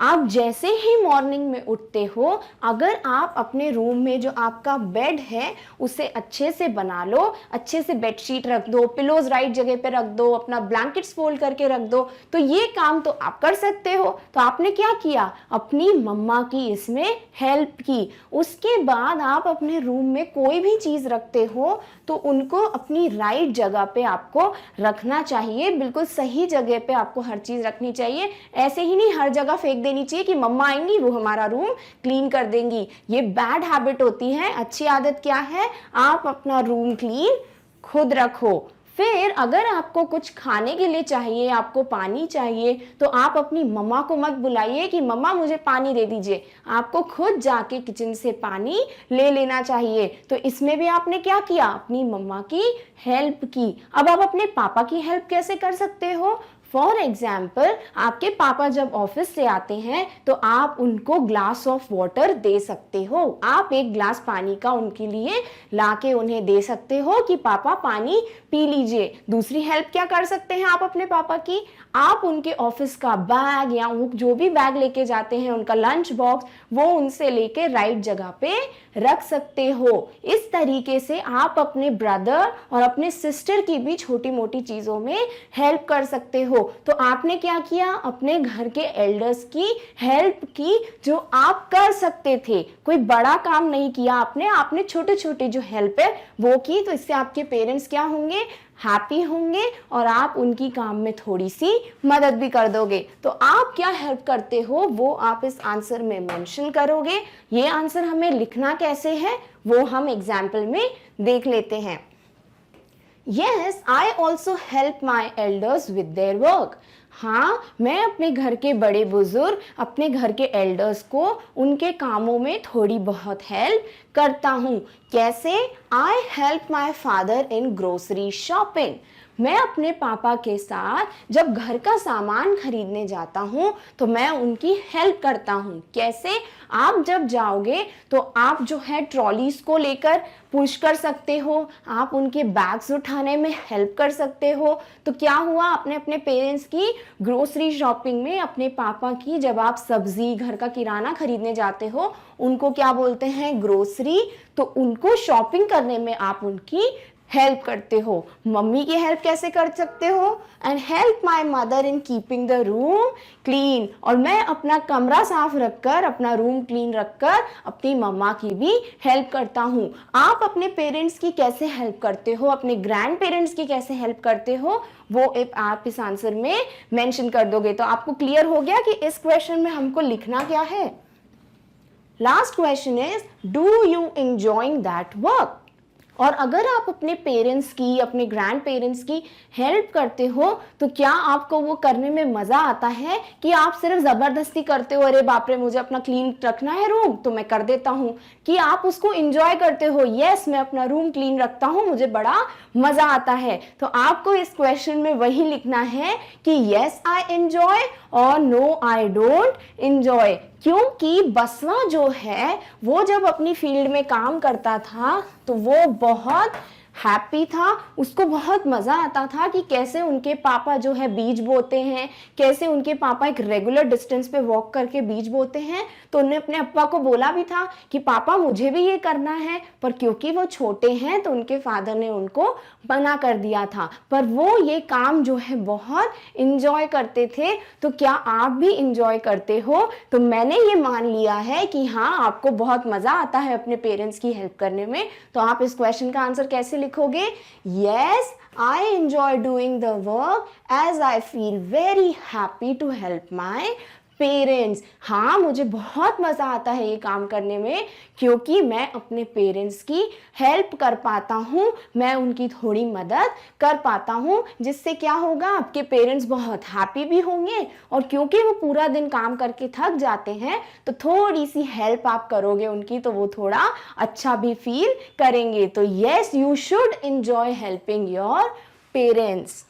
आप जैसे ही मॉर्निंग में उठते हो, अगर आप अपने रूम में जो आपका बेड है उसे अच्छे से बना लो, अच्छे से बेडशीट रख दो, पिलोज राइट जगह पे रख दो, अपना ब्लैंकेट्स फोल्ड करके रख दो, तो ये काम तो आप कर सकते हो। तो आपने क्या किया, अपनी मम्मा की इसमें हेल्प की। उसके बाद आप अपने रूम में कोई भी चीज़ रखते हो तो उनको अपनी राइट जगह पे आपको रखना चाहिए, बिल्कुल सही जगह पे आपको हर चीज़ रखनी चाहिए। ऐसे ही नहीं हर जगह फेंक देनी चाहिए कि मम्मा आएंगी वो हमारा रूम क्लीन कर देंगी, ये बैड हैबिट होती है। अच्छी आदत क्या है, आप अपना रूम क्लीन खुद रखो। फिर अगर आपको कुछ खाने के लिए चाहिए, आपको पानी चाहिए, तो आप अपनी मम्मा को मत बुलाइए कि मम्मा मुझे पानी दे दीजिए, आपको खुद जाके किचन से पानी ले लेना चाहिए। तो इसमें भी आपने क्या किया, अपनी मम्मा की हेल्प की। अब आप अपने पापा की हेल्प कैसे कर सकते हो? फॉर एग्जाम्पल, आपके पापा जब ऑफिस से आते हैं तो आप उनको ग्लास ऑफ वाटर दे सकते हो। आप एक ग्लास पानी का उनके लिए लाके उन्हें दे सकते हो कि पापा पानी पी लीजिए। दूसरी हेल्प क्या कर सकते हैं आप अपने पापा की, आप उनके ऑफिस का बैग या वो जो भी बैग लेके जाते हैं, उनका लंच बॉक्स, वो उनसे लेके राइट जगह पे रख सकते हो। इस तरीके से आप अपने ब्रदर और अपने सिस्टर की भी छोटी मोटी चीज़ों में हेल्प कर सकते हो। तो आपने क्या किया, अपने घर के एल्डर्स की हेल्प की जो आप कर सकते थे। कोई बड़ा काम नहीं किया आपने छोटे छोटे जो हेल्प है वो की। तो इससे आपके पेरेंट्स क्या होंगे, हैप्पी होंगे और आप उनकी काम में थोड़ी सी मदद भी कर दोगे। तो आप क्या हेल्प करते हो वो आप इस आंसर में मेंशन करोगे। ये आंसर हमें लिखना कैसे है वो हम एग्जाम्पल में देख लेते हैं। Yes, I also help my elders with their work. हाँ, मैं अपने घर के बड़े बुजुर्ग, अपने घर के एल्डर्स को उनके कामों में थोड़ी बहुत हेल्प करता हूँ। कैसे? I help my father in grocery shopping. मैं अपने पापा के साथ जब घर का सामान खरीदने जाता हूँ तो मैं उनकी हेल्प करता हूँ। कैसे? आप जब जाओगे तो आप जो है ट्रॉलीज को लेकर पुश कर सकते हो, आप उनके बैग्स उठाने में हेल्प कर सकते हो। तो क्या हुआ, आपने अपने पेरेंट्स की ग्रोसरी शॉपिंग में, अपने पापा की जब आप सब्जी घर का किराना खरीदने जाते हो, उनको क्या बोलते हैं, ग्रोसरी। तो उनको शॉपिंग करने में आप उनकी हेल्प करते हो। मम्मी की हेल्प कैसे कर सकते हो, and help my mother in keeping the room clean. और मैं अपना कमरा साफ रखकर, अपना रूम क्लीन रखकर अपनी मम्मा की भी हेल्प करता हूँ। आप अपने पेरेंट्स की कैसे हेल्प करते हो, अपने ग्रैंड पेरेंट्स की कैसे हेल्प करते हो, वो आप इस आंसर में मेंशन कर दोगे। तो आपको क्लियर हो गया कि इस क्वेश्चन में हमको लिखना क्या है। Last question is, do you enjoying that work. और अगर आप अपने पेरेंट्स की, अपने ग्रैंड पेरेंट्स की हेल्प करते हो तो क्या आपको वो करने में मज़ा आता है कि आप सिर्फ ज़बरदस्ती करते हो, अरे बाप रे मुझे अपना क्लीन रखना है रूम तो मैं कर देता हूँ, कि आप उसको एंजॉय करते हो, यस मैं अपना रूम क्लीन रखता हूँ, मुझे बड़ा मज़ा आता है। तो आपको इस क्वेश्चन में वही लिखना है कि यस आई एंजॉय और नो आई डोंट एंजॉय। क्योंकि बसवा जो है वो जब अपनी फील्ड में काम करता था तो वो बहुत हैप्पी था, उसको बहुत मज़ा आता था कि कैसे उनके पापा जो है बीज बोते हैं, कैसे उनके पापा एक रेगुलर डिस्टेंस पे वॉक करके बीज बोते हैं। तो उन्होंने अपने अप्पा को बोला भी था कि पापा मुझे भी ये करना है, पर क्योंकि वो छोटे हैं तो उनके फादर ने उनको मना कर दिया था। पर वो ये काम जो है बहुत इंजॉय करते थे। तो क्या आप भी इंजॉय करते हो? तो मैंने ये मान लिया है कि हाँ आपको बहुत मज़ा आता है अपने पेरेंट्स की हेल्प करने में। तो आप इस क्वेश्चन का आंसर कैसे लिखोगे? Yes I enjoy doing the work as I feel very happy to help my parents. हाँ मुझे बहुत मज़ा आता है ये काम करने में क्योंकि मैं अपने पेरेंट्स की हेल्प कर पाता हूँ, मैं उनकी थोड़ी मदद कर पाता हूँ, जिससे क्या होगा आपके पेरेंट्स बहुत हैप्पी भी होंगे। और क्योंकि वो पूरा दिन काम करके थक जाते हैं तो थोड़ी सी हेल्प आप करोगे उनकी तो वो थोड़ा अच्छा भी फील करेंगे। तो yes you should enjoy helping your parents.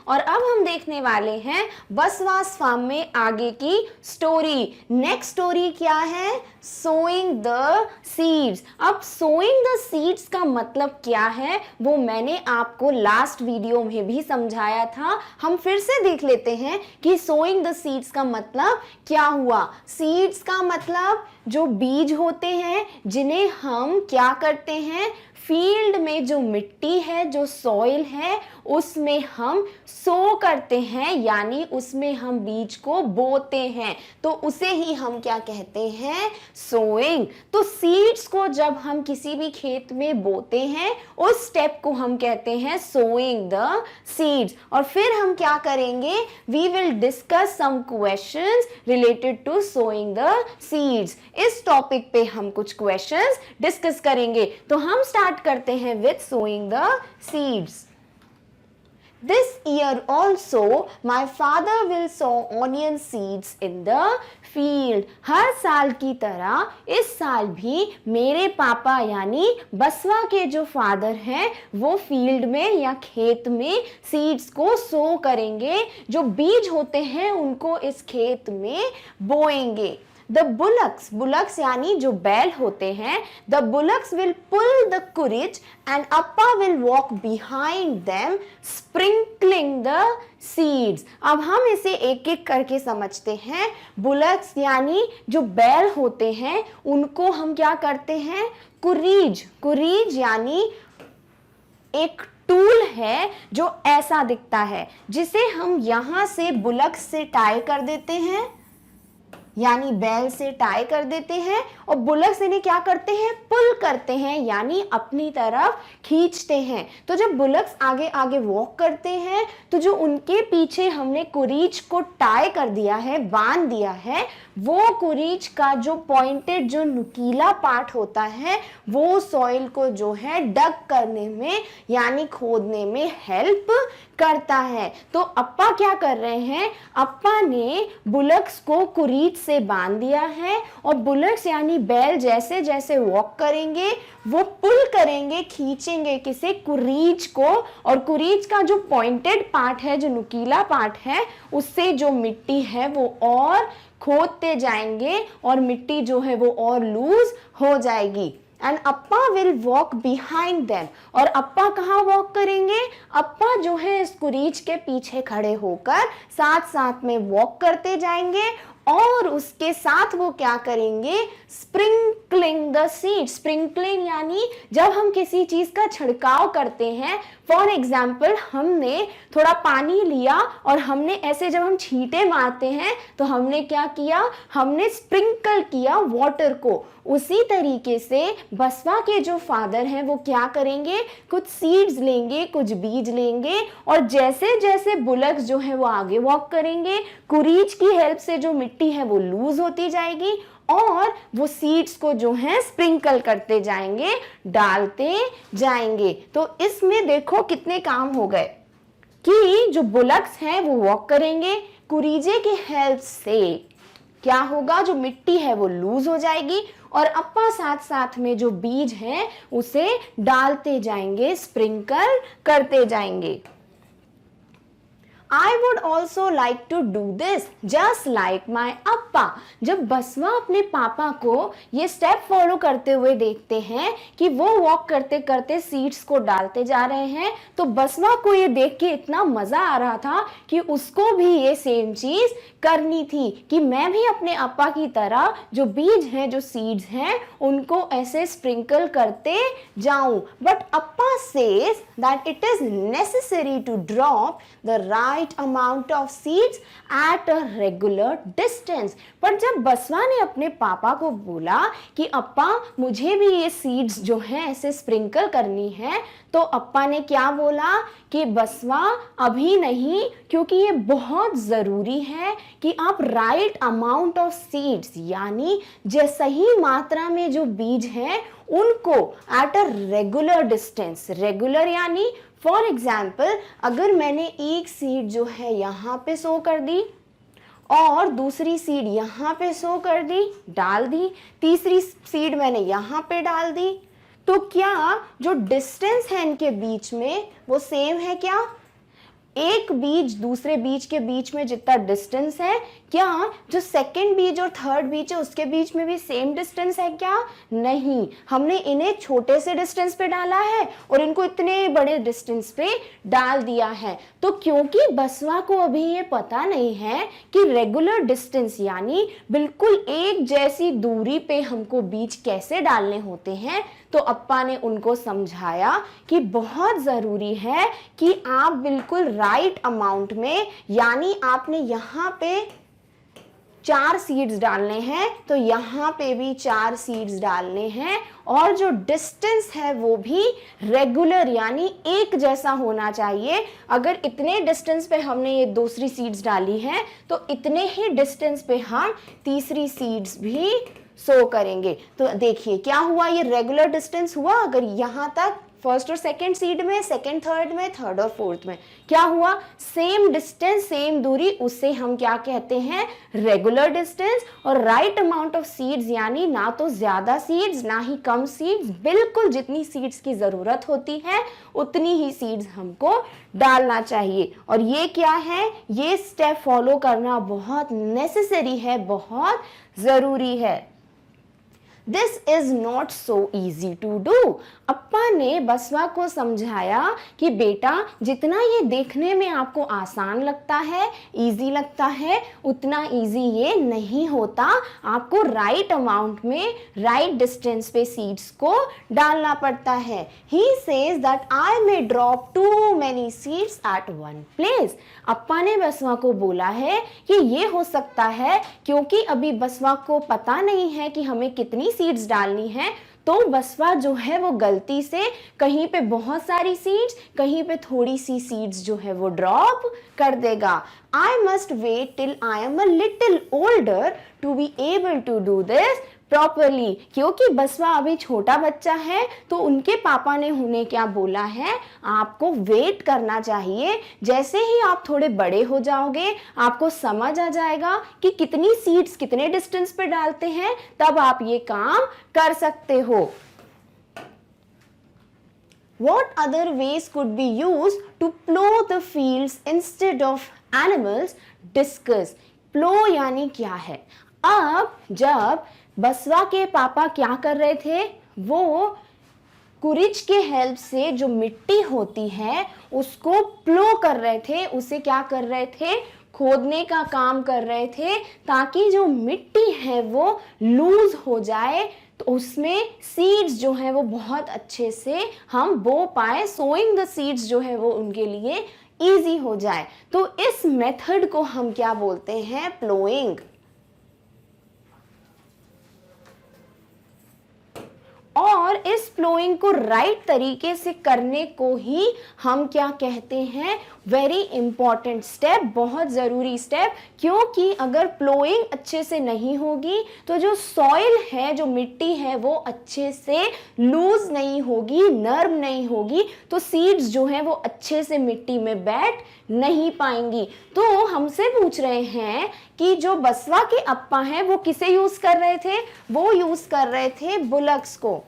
और अब हम देखने वाले हैं बसवास फार्म में आगे की स्टोरी। नेक्स्ट स्टोरी क्या है? Sowing the seeds. अब सोइंग द सीड्स का मतलब क्या है वो मैंने आपको लास्ट वीडियो में भी समझाया था। हम फिर से देख लेते हैं कि सोइंग द सीड्स का मतलब क्या हुआ। सीड्स का मतलब जो बीज होते हैं जिन्हें हम क्या करते हैं, फील्ड में जो मिट्टी है, जो सॉइल है, उसमें हम सो करते हैं, यानी उसमें हम बीज को बोते हैं, तो उसे ही हम क्या कहते हैं? सोइंग। तो सीड्स को जब हम किसी भी खेत में बोते हैं उस स्टेप को हम कहते हैं सोइंग द सीड्स। और फिर हम क्या करेंगे? We will discuss some questions related to sowing the seeds. इस टॉपिक पे हम कुछ क्वेश्चंस डिस्कस करेंगे। तो हम स्टार्ट करते हैं with sowing the seeds. This year also my father will sow onion seeds in the field. हर साल की तरह इस साल भी मेरे पापा यानी बसवा के जो फादर हैं वो फील्ड में या खेत में सीड्स को सो करेंगे, जो बीज होते हैं उनको इस खेत में बोएंगे। The bullocks यानी जो बैल होते हैं, the bullocks will pull the courage and Appa will walk behind them sprinkling the seeds. अब हम इसे एक एक करके समझते हैं। bullocks यानी जो बैल होते हैं उनको हम क्या करते हैं? कुरीज यानी एक टूल है जो ऐसा दिखता है, जिसे हम यहाँ से बुलक्स से टाई कर देते हैं, यानी बैल से टाई कर देते हैं, और बुलक्स इन्हें क्या करते हैं? पुल करते हैं, यानी अपनी तरफ खींचते हैं। तो जब बुलक्स आगे आगे वॉक करते हैं तो जो उनके पीछे हमने कुरीज को टाई कर दिया है, बांध दिया है, वो कुरीज का जो पॉइंटेड जो नुकीला पार्ट होता है वो सॉइल को जो है डग करने में यानी खोदने में हेल्प करता है। तो अप्पा क्या कर रहे हैं? अप्पा ने बुलक्स को कुरीज से बांध दिया है, और बुलक्स यानी बैल जैसे जैसे वॉक करेंगे वो पुल करेंगे, खींचेंगे किसे? कुरीज को, और कुरीज का जो पॉइंटेड पार्ट है, जो नुकीला पार्ट है, उससे जो मिट्टी है वो और खोदते जाएंगे और मिट्टी जो है वो और लूज हो जाएगी। And Appa will walk behind them. और अप्पा कहाँ वॉक करेंगे? अप्पा जो है इस कुरीज के पीछे खड़े होकर साथ साथ में वॉक करते जाएंगे, और उसके साथ वो क्या करेंगे? Sprinkling the seed. स्प्रिंकलिंग यानी जब हम किसी चीज का छिड़काव करते हैं, फॉर एग्जाम्पल हमने थोड़ा पानी लिया और हमने ऐसे जब हम छींटे मारते हैं तो हमने क्या किया? हमने स्प्रिंकल किया वाटर को। उसी तरीके से बसवा के जो फादर हैं वो क्या करेंगे? कुछ सीड्स लेंगे, कुछ बीज लेंगे, और जैसे जैसे बुलक्स जो है वो आगे वॉक करेंगे, कुरीज की हेल्प से जो मिट्टी है वो लूज होती जाएगी, और वो सीड्स को जो है स्प्रिंकल करते जाएंगे, डालते जाएंगे। तो इसमें देखो कितने काम हो गए कि जो बुलक्स हैं वो वॉक करेंगे, कुरीजे की हेल्प से क्या होगा? जो मिट्टी है वो लूज हो जाएगी, और अप्पा साथ साथ में जो बीज हैं उसे डालते जाएंगे, स्प्रिंकल करते जाएंगे। I would also like to do this just like my अप्पा। जब बसवा अपने पापा को ये स्टेप फॉलो करते हुए देखते हैं कि वो वॉक करते करते सीड्स को डालते जा रहे हैं, तो बसवा को ये देख के इतना मजा आ रहा था कि उसको भी ये सेम चीज करनी थी कि मैं भी अपने अप्पा की तरह जो बीज हैं, जो सीड्स हैं, उनको ऐसे स्प्रिंकल करते जाऊं। But Appa says that it is necessary to drop the right amount of seeds at a regular distance। पर जब बसवा ने अपने पापा को बोला कि अप्पा मुझे भी ये सीड्स जो हैं ऐसे स्प्रिंकल करनी है, तो अप्पा ने क्या बोला कि बसवा अभी नहीं, क्योंकि ये बहुत ज़रूरी है कि आप राइट अमाउंट ऑफ सीड्स यानी जो सही मात्रा में जो बीज हैं उनको at a regular distance. Regular यानी फॉर एग्जाम्पल अगर मैंने एक सीड जो है यहाँ पे सो कर दी और दूसरी सीड यहाँ पे सो कर दी, डाल दी, तीसरी सीड मैंने यहाँ पे डाल दी, तो क्या जो डिस्टेंस है इनके बीच में वो सेम है क्या? एक बीज दूसरे बीज के बीच में जितना डिस्टेंस है, क्या जो सेकंड बीज और थर्ड बीज है उसके बीच में भी सेम डिस्टेंस है क्या? नहीं, हमने इन्हें छोटे से डिस्टेंस पे डाला है और इनको इतने बड़े डिस्टेंस पे डाल दिया है। तो क्योंकि बसवा को अभी ये पता नहीं है कि रेगुलर डिस्टेंस यानी बिल्कुल एक जैसी दूरी पे हमको बीज कैसे डालने होते हैं, तो अप्पा ने उनको समझाया कि बहुत ज़रूरी है कि आप बिल्कुल राइट अमाउंट में, यानी आपने यहाँ पे 4 सीड्स डालने हैं तो यहाँ पे भी 4 सीड्स डालने हैं, और जो डिस्टेंस है वो भी रेगुलर यानी एक जैसा होना चाहिए। अगर इतने डिस्टेंस पे हमने ये दूसरी सीड्स डाली हैं तो इतने ही डिस्टेंस पे हम तीसरी सीड्स भी सो करेंगे। तो देखिए क्या हुआ, ये रेगुलर डिस्टेंस हुआ। अगर यहाँ तक फर्स्ट और सेकंड सीड में, सेकंड थर्ड में, थर्ड और फोर्थ में क्या हुआ, सेम डिस्टेंस सेम दूरी, उससे हम क्या कहते हैं, रेगुलर डिस्टेंस। और राइट अमाउंट ऑफ सीड्स यानी ना तो ज्यादा सीड्स ना ही कम सीड्स, बिल्कुल जितनी सीड्स की जरूरत होती है उतनी ही सीड्स हमको डालना चाहिए। और ये क्या है, ये स्टेप फॉलो करना बहुत नेसेसरी है, बहुत जरूरी है। This is not so easy to do. अप्पा ने बसवा को समझाया कि बेटा जितना ये देखने में आपको आसान लगता है, इजी लगता है, उतना इजी ये नहीं होता। आपको राइट अमाउंट में राइट डिस्टेंस पे सीड्स को डालना पड़ता है। He says that I may drop too many seeds at one place. अप्पा ने बसवा को बोला है कि ये हो सकता है क्योंकि अभी बसवा को पता नहीं है कि हमें कितनी सीड्स डालनी है, तो बसवा जो है वो गलती से कहीं पे बहुत सारी सीड्स, कहीं पे थोड़ी सी सीड्स जो है वो ड्रॉप कर देगा। I must wait till I am a little older to be able to do this properly. क्योंकि बसवा अभी छोटा बच्चा है तो उनके पापा ने उन्हें क्या बोला है, आपको वेट करना चाहिए। जैसे ही आप थोड़े बड़े हो जाओगे आपको समझ आ जाएगा कि कितनी सीड्स कितने डिस्टेंस पे डालते हैं, तब आप ये काम कर सकते हो। What other ways could be used to plow the fields instead of animals? Discuss. Plow यानी क्या है? अब जब बसवा के पापा क्या कर रहे थे, वो कुरिच के हेल्प से जो मिट्टी होती है उसको प्लो कर रहे थे। उसे क्या कर रहे थे, खोदने का काम कर रहे थे, ताकि जो मिट्टी है वो लूज हो जाए, तो उसमें सीड्स जो है वो बहुत अच्छे से हम बो पाए। सोइंग द सीड्स जो है वो उनके लिए इजी हो जाए। तो इस मेथड को हम क्या बोलते हैं, प्लोइंग। और इस प्लोइंग को राइट तरीके से करने को ही हम क्या कहते हैं, वेरी इंपॉर्टेंट स्टेप, बहुत ज़रूरी स्टेप। क्योंकि अगर प्लोइंग अच्छे से नहीं होगी तो जो सॉइल है, जो मिट्टी है, वो अच्छे से लूज नहीं होगी, नर्म नहीं होगी, तो सीड्स जो है वो अच्छे से मिट्टी में बैठ नहीं पाएंगी। तो हमसे पूछ रहे हैं कि जो बसवा के अप्पा हैं वो किसे यूज कर रहे थे, वो यूज कर रहे थे बुलक्स को।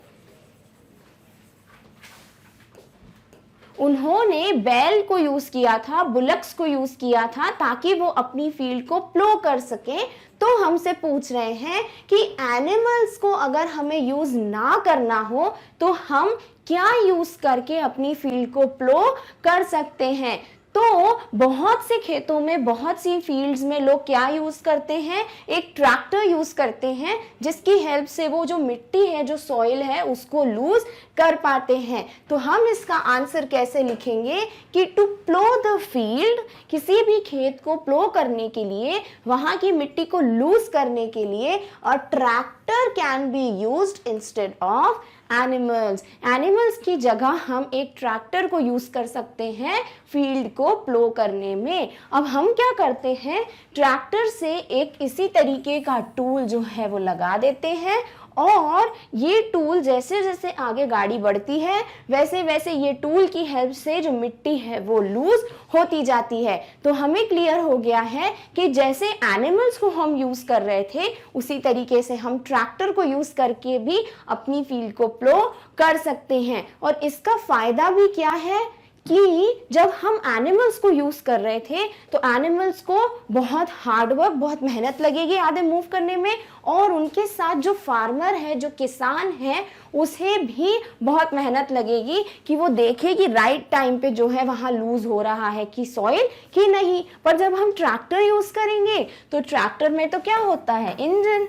उन्होंने बैल को यूज किया था, बुलक्स को यूज किया था, ताकि वो अपनी फील्ड को प्लो कर सके। तो हमसे पूछ रहे हैं कि एनिमल्स को अगर हमें यूज ना करना हो तो हम क्या यूज करके अपनी फील्ड को प्लो कर सकते हैं। तो बहुत से खेतों में, बहुत सी फील्ड्स में लोग क्या यूज करते हैं, एक ट्रैक्टर यूज करते हैं, जिसकी हेल्प से वो जो मिट्टी है, जो सॉइल है, उसको लूज कर पाते हैं। तो हम इसका आंसर कैसे लिखेंगे कि टू प्लो द फील्ड, किसी भी खेत को प्लो करने के लिए, वहां की मिट्टी को लूज करने के लिए, और tractor can be used instead of animals. Animals की जगह हम एक ट्रैक्टर को यूज कर सकते हैं फील्ड को प्लो करने में। अब हम क्या करते हैं, ट्रैक्टर से एक इसी तरीके का टूल जो है वो लगा देते हैं, और ये टूल जैसे जैसे आगे गाड़ी बढ़ती है वैसे वैसे ये टूल की हेल्प से जो मिट्टी है वो लूज होती जाती है। तो हमें क्लियर हो गया है कि जैसे एनिमल्स को हम यूज कर रहे थे उसी तरीके से हम ट्रैक्टर को यूज करके भी अपनी फील्ड को प्लो कर सकते हैं। और इसका फायदा भी क्या है कि जब हम एनिमल्स को यूज कर रहे थे तो एनिमल्स को बहुत हार्डवर्क, बहुत मेहनत लगेगी आधे मूव करने में, और उनके साथ जो फार्मर है, जो किसान है, उसे भी बहुत मेहनत लगेगी कि वो देखे कि राइट टाइम पे जो है वहां लूज हो रहा है कि सॉइल कि नहीं। पर जब हम ट्रैक्टर यूज करेंगे तो ट्रैक्टर में तो क्या होता है, इंजन।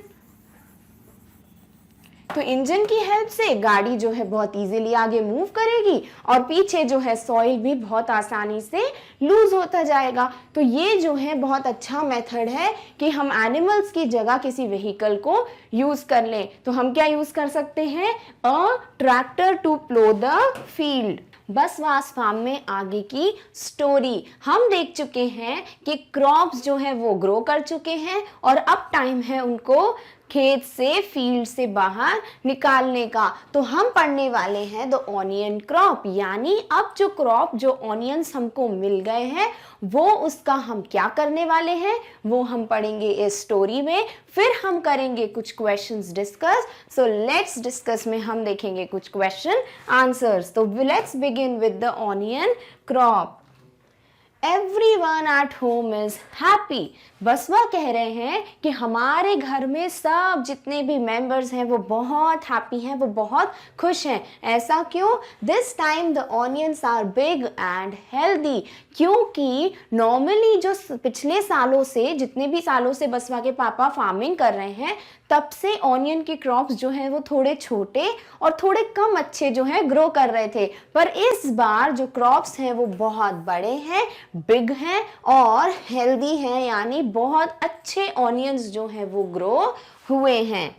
तो इंजन की हेल्प से गाड़ी जो है बहुत इजीली आगे मूव करेगी और पीछे जो है सॉइल भी बहुत आसानी से लूज होता जाएगा। तो ये जो है बहुत अच्छा मेथड है कि हम एनिमल्स की जगह किसी व्हीकल को यूज कर लें। तो हम क्या यूज कर सकते हैं, a tractor to plough the field. Basava's farm में आगे की स्टोरी हम देख चुके हैं कि क्रॉप्स जो है वो ग्रो कर चुके हैं और अब टाइम है उनको खेत से, फील्ड से बाहर निकालने का। तो हम पढ़ने वाले हैं द ऑनियन क्रॉप, यानी अब जो क्रॉप, जो ऑनियंस हमको मिल गए हैं वो उसका हम क्या करने वाले हैं वो हम पढ़ेंगे इस स्टोरी में। फिर हम करेंगे कुछ questions discuss. So let's discuss में हम देखेंगे कुछ क्वेश्चन आंसर्स। तो let's begin with the onion crop. Everyone at home is happy। बसवा कह रहे हैं कि हमारे घर में सब जितने भी मेंबर्स हैं वो बहुत हैप्पी हैं, वो बहुत खुश हैं। ऐसा क्यों? This time the onions are big and healthy। क्योंकि नॉर्मली जो पिछले सालों से, जितने भी सालों से बसवा के पापा फार्मिंग कर रहे हैं, तब से ऑनियन के क्रॉप्स जो हैं वो थोड़े छोटे और थोड़े कम अच्छे जो है ग्रो कर रहे थे। पर इस बार जो क्रॉप्स हैं वो बहुत बड़े हैं, बिग हैं और हेल्दी हैं, यानी बहुत अच्छे ऑनियंस जो हैं वो ग्रो हुए हैं।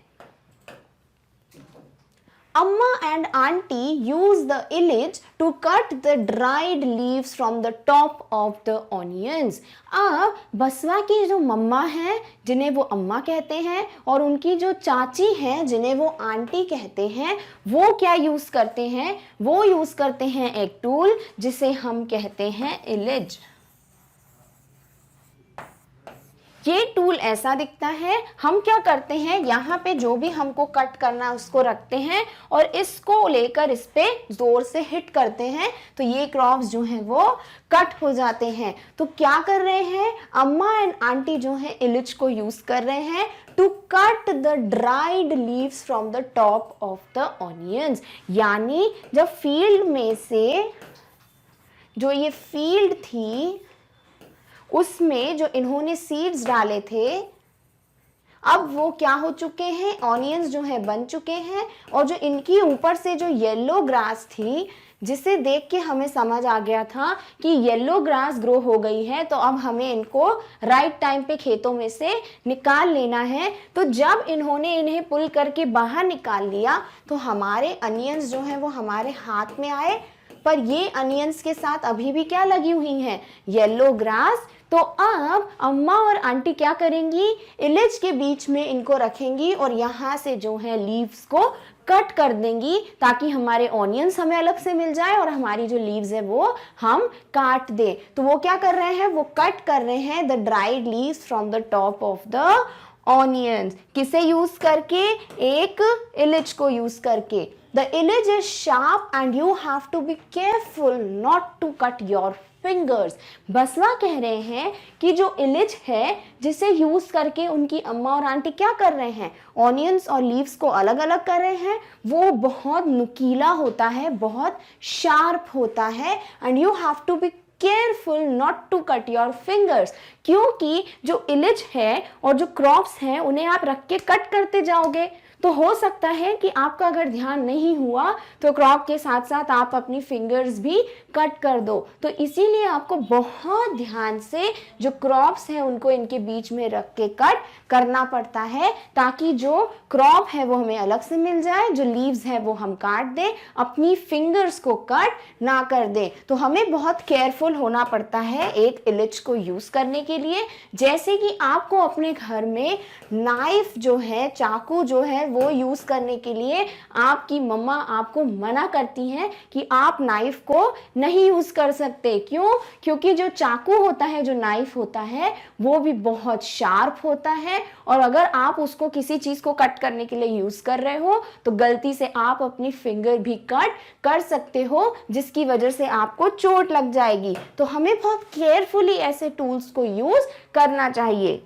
Amma and auntie use the ilage to cut the dried leaves from the top of the onions। अब बसवा की जो मम्मा है, जिन्हें वो अम्मा कहते हैं, और उनकी जो चाची हैं, जिन्हें वो आंटी कहते हैं, वो क्या यूज करते हैं? वो यूज करते हैं एक टूल जिसे हम कहते हैं इलेज। ये टूल ऐसा दिखता है। हम क्या करते हैं, यहाँ पे जो भी हमको कट करना है उसको रखते हैं और इसको लेकर इस पे जोर से हिट करते हैं तो ये क्रॉप्स जो हैं वो कट हो जाते हैं। तो क्या कर रहे हैं, अम्मा एंड आंटी जो है इलिच को यूज कर रहे हैं to cut the dried leaves from the top of the onions. यानी जब फील्ड में से, जो ये फील्ड थी उसमें जो इन्होंने सीड्स डाले थे, अब वो क्या हो चुके हैं, ऑनियंस जो है बन चुके हैं। और जो इनकी ऊपर से जो येलो ग्रास थी, जिसे देख के हमें समझ आ गया था कि येलो ग्रास ग्रो हो गई है, तो अब हमें इनको राइट टाइम पे खेतों में से निकाल लेना है। तो जब इन्होंने इन्हें पुल करके बाहर निकाल लिया तो हमारे अनियंस जो हैं वो हमारे हाथ में आए। पर ये अनियंस के साथ अभी भी क्या लगी हुई हैं, येलो ग्रास। तो अब अम्मा और आंटी क्या करेंगी, इलेज के बीच में इनको रखेंगी और यहाँ से जो है लीव्स को कट कर देंगी ताकि हमारे ऑनियंस हमें अलग से मिल जाए और हमारी जो लीव्स है वो हम काट दें। तो वो क्या कर रहे हैं, वो कट कर रहे हैं the dried leaves from the top of the onions. किसे यूज करके, एक इलिच को यूज करके। The illage is sharp and you have to be careful not to cut your fingers। बसवा कह रहे हैं कि जो इलिज है जिसे यूज करके उनकी अम्मा और आंटी क्या कर रहे हैं, ऑनियंस और लीव्स को अलग अलग कर रहे हैं, वो बहुत नुकीला होता है, बहुत शार्प होता है। And you have to be careful not to cut your fingers. क्योंकि जो इलिज है और जो क्रॉप्स हैं उन्हें आप रख के कट करते जाओगे तो हो सकता है कि आपका अगर ध्यान नहीं हुआ तो क्रॉप के साथ साथ आप अपनी फिंगर्स भी कट कर दो। तो इसीलिए आपको बहुत ध्यान से जो क्रॉप्स हैं उनको इनके बीच में रख के कट करना पड़ता है ताकि जो क्रॉप है वो हमें अलग से मिल जाए, जो लीव्स है वो हम काट दें, अपनी फिंगर्स को कट ना कर दें। तो हमें बहुत केयरफुल होना पड़ता है एक इलिच को यूज करने के लिए। जैसे कि आपको अपने घर में नाइफ जो है, चाकू जो है, वो यूज करने के लिए आपकी मम्मा आपको मना करती हैं कि आप नाइफ को नहीं यूज कर सकते। क्यों? क्योंकि जो चाकू होता है, जो नाइफ होता है, वो भी बहुत शार्प होता है और अगर आप उसको किसी चीज को कट करने के लिए यूज कर रहे हो तो गलती से आप अपनी फिंगर भी कट कर सकते हो, जिसकी वजह से आपको चोट लग जाएगी। तो हमें बहुत केयरफुली ऐसे टूल्स को यूज करना चाहिए।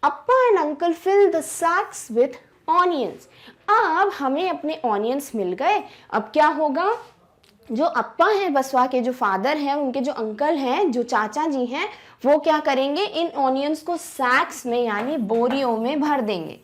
Appa and uncle fill the sacks with onions. अब हमें अपने ऑनियंस मिल गए। अब क्या होगा? जो अप्पा हैं, बसवा के जो फादर हैं, उनके जो अंकल हैं, जो चाचा जी हैं, वो क्या करेंगे? इन ऑनियंस को सैक्स में यानी बोरियों में भर देंगे।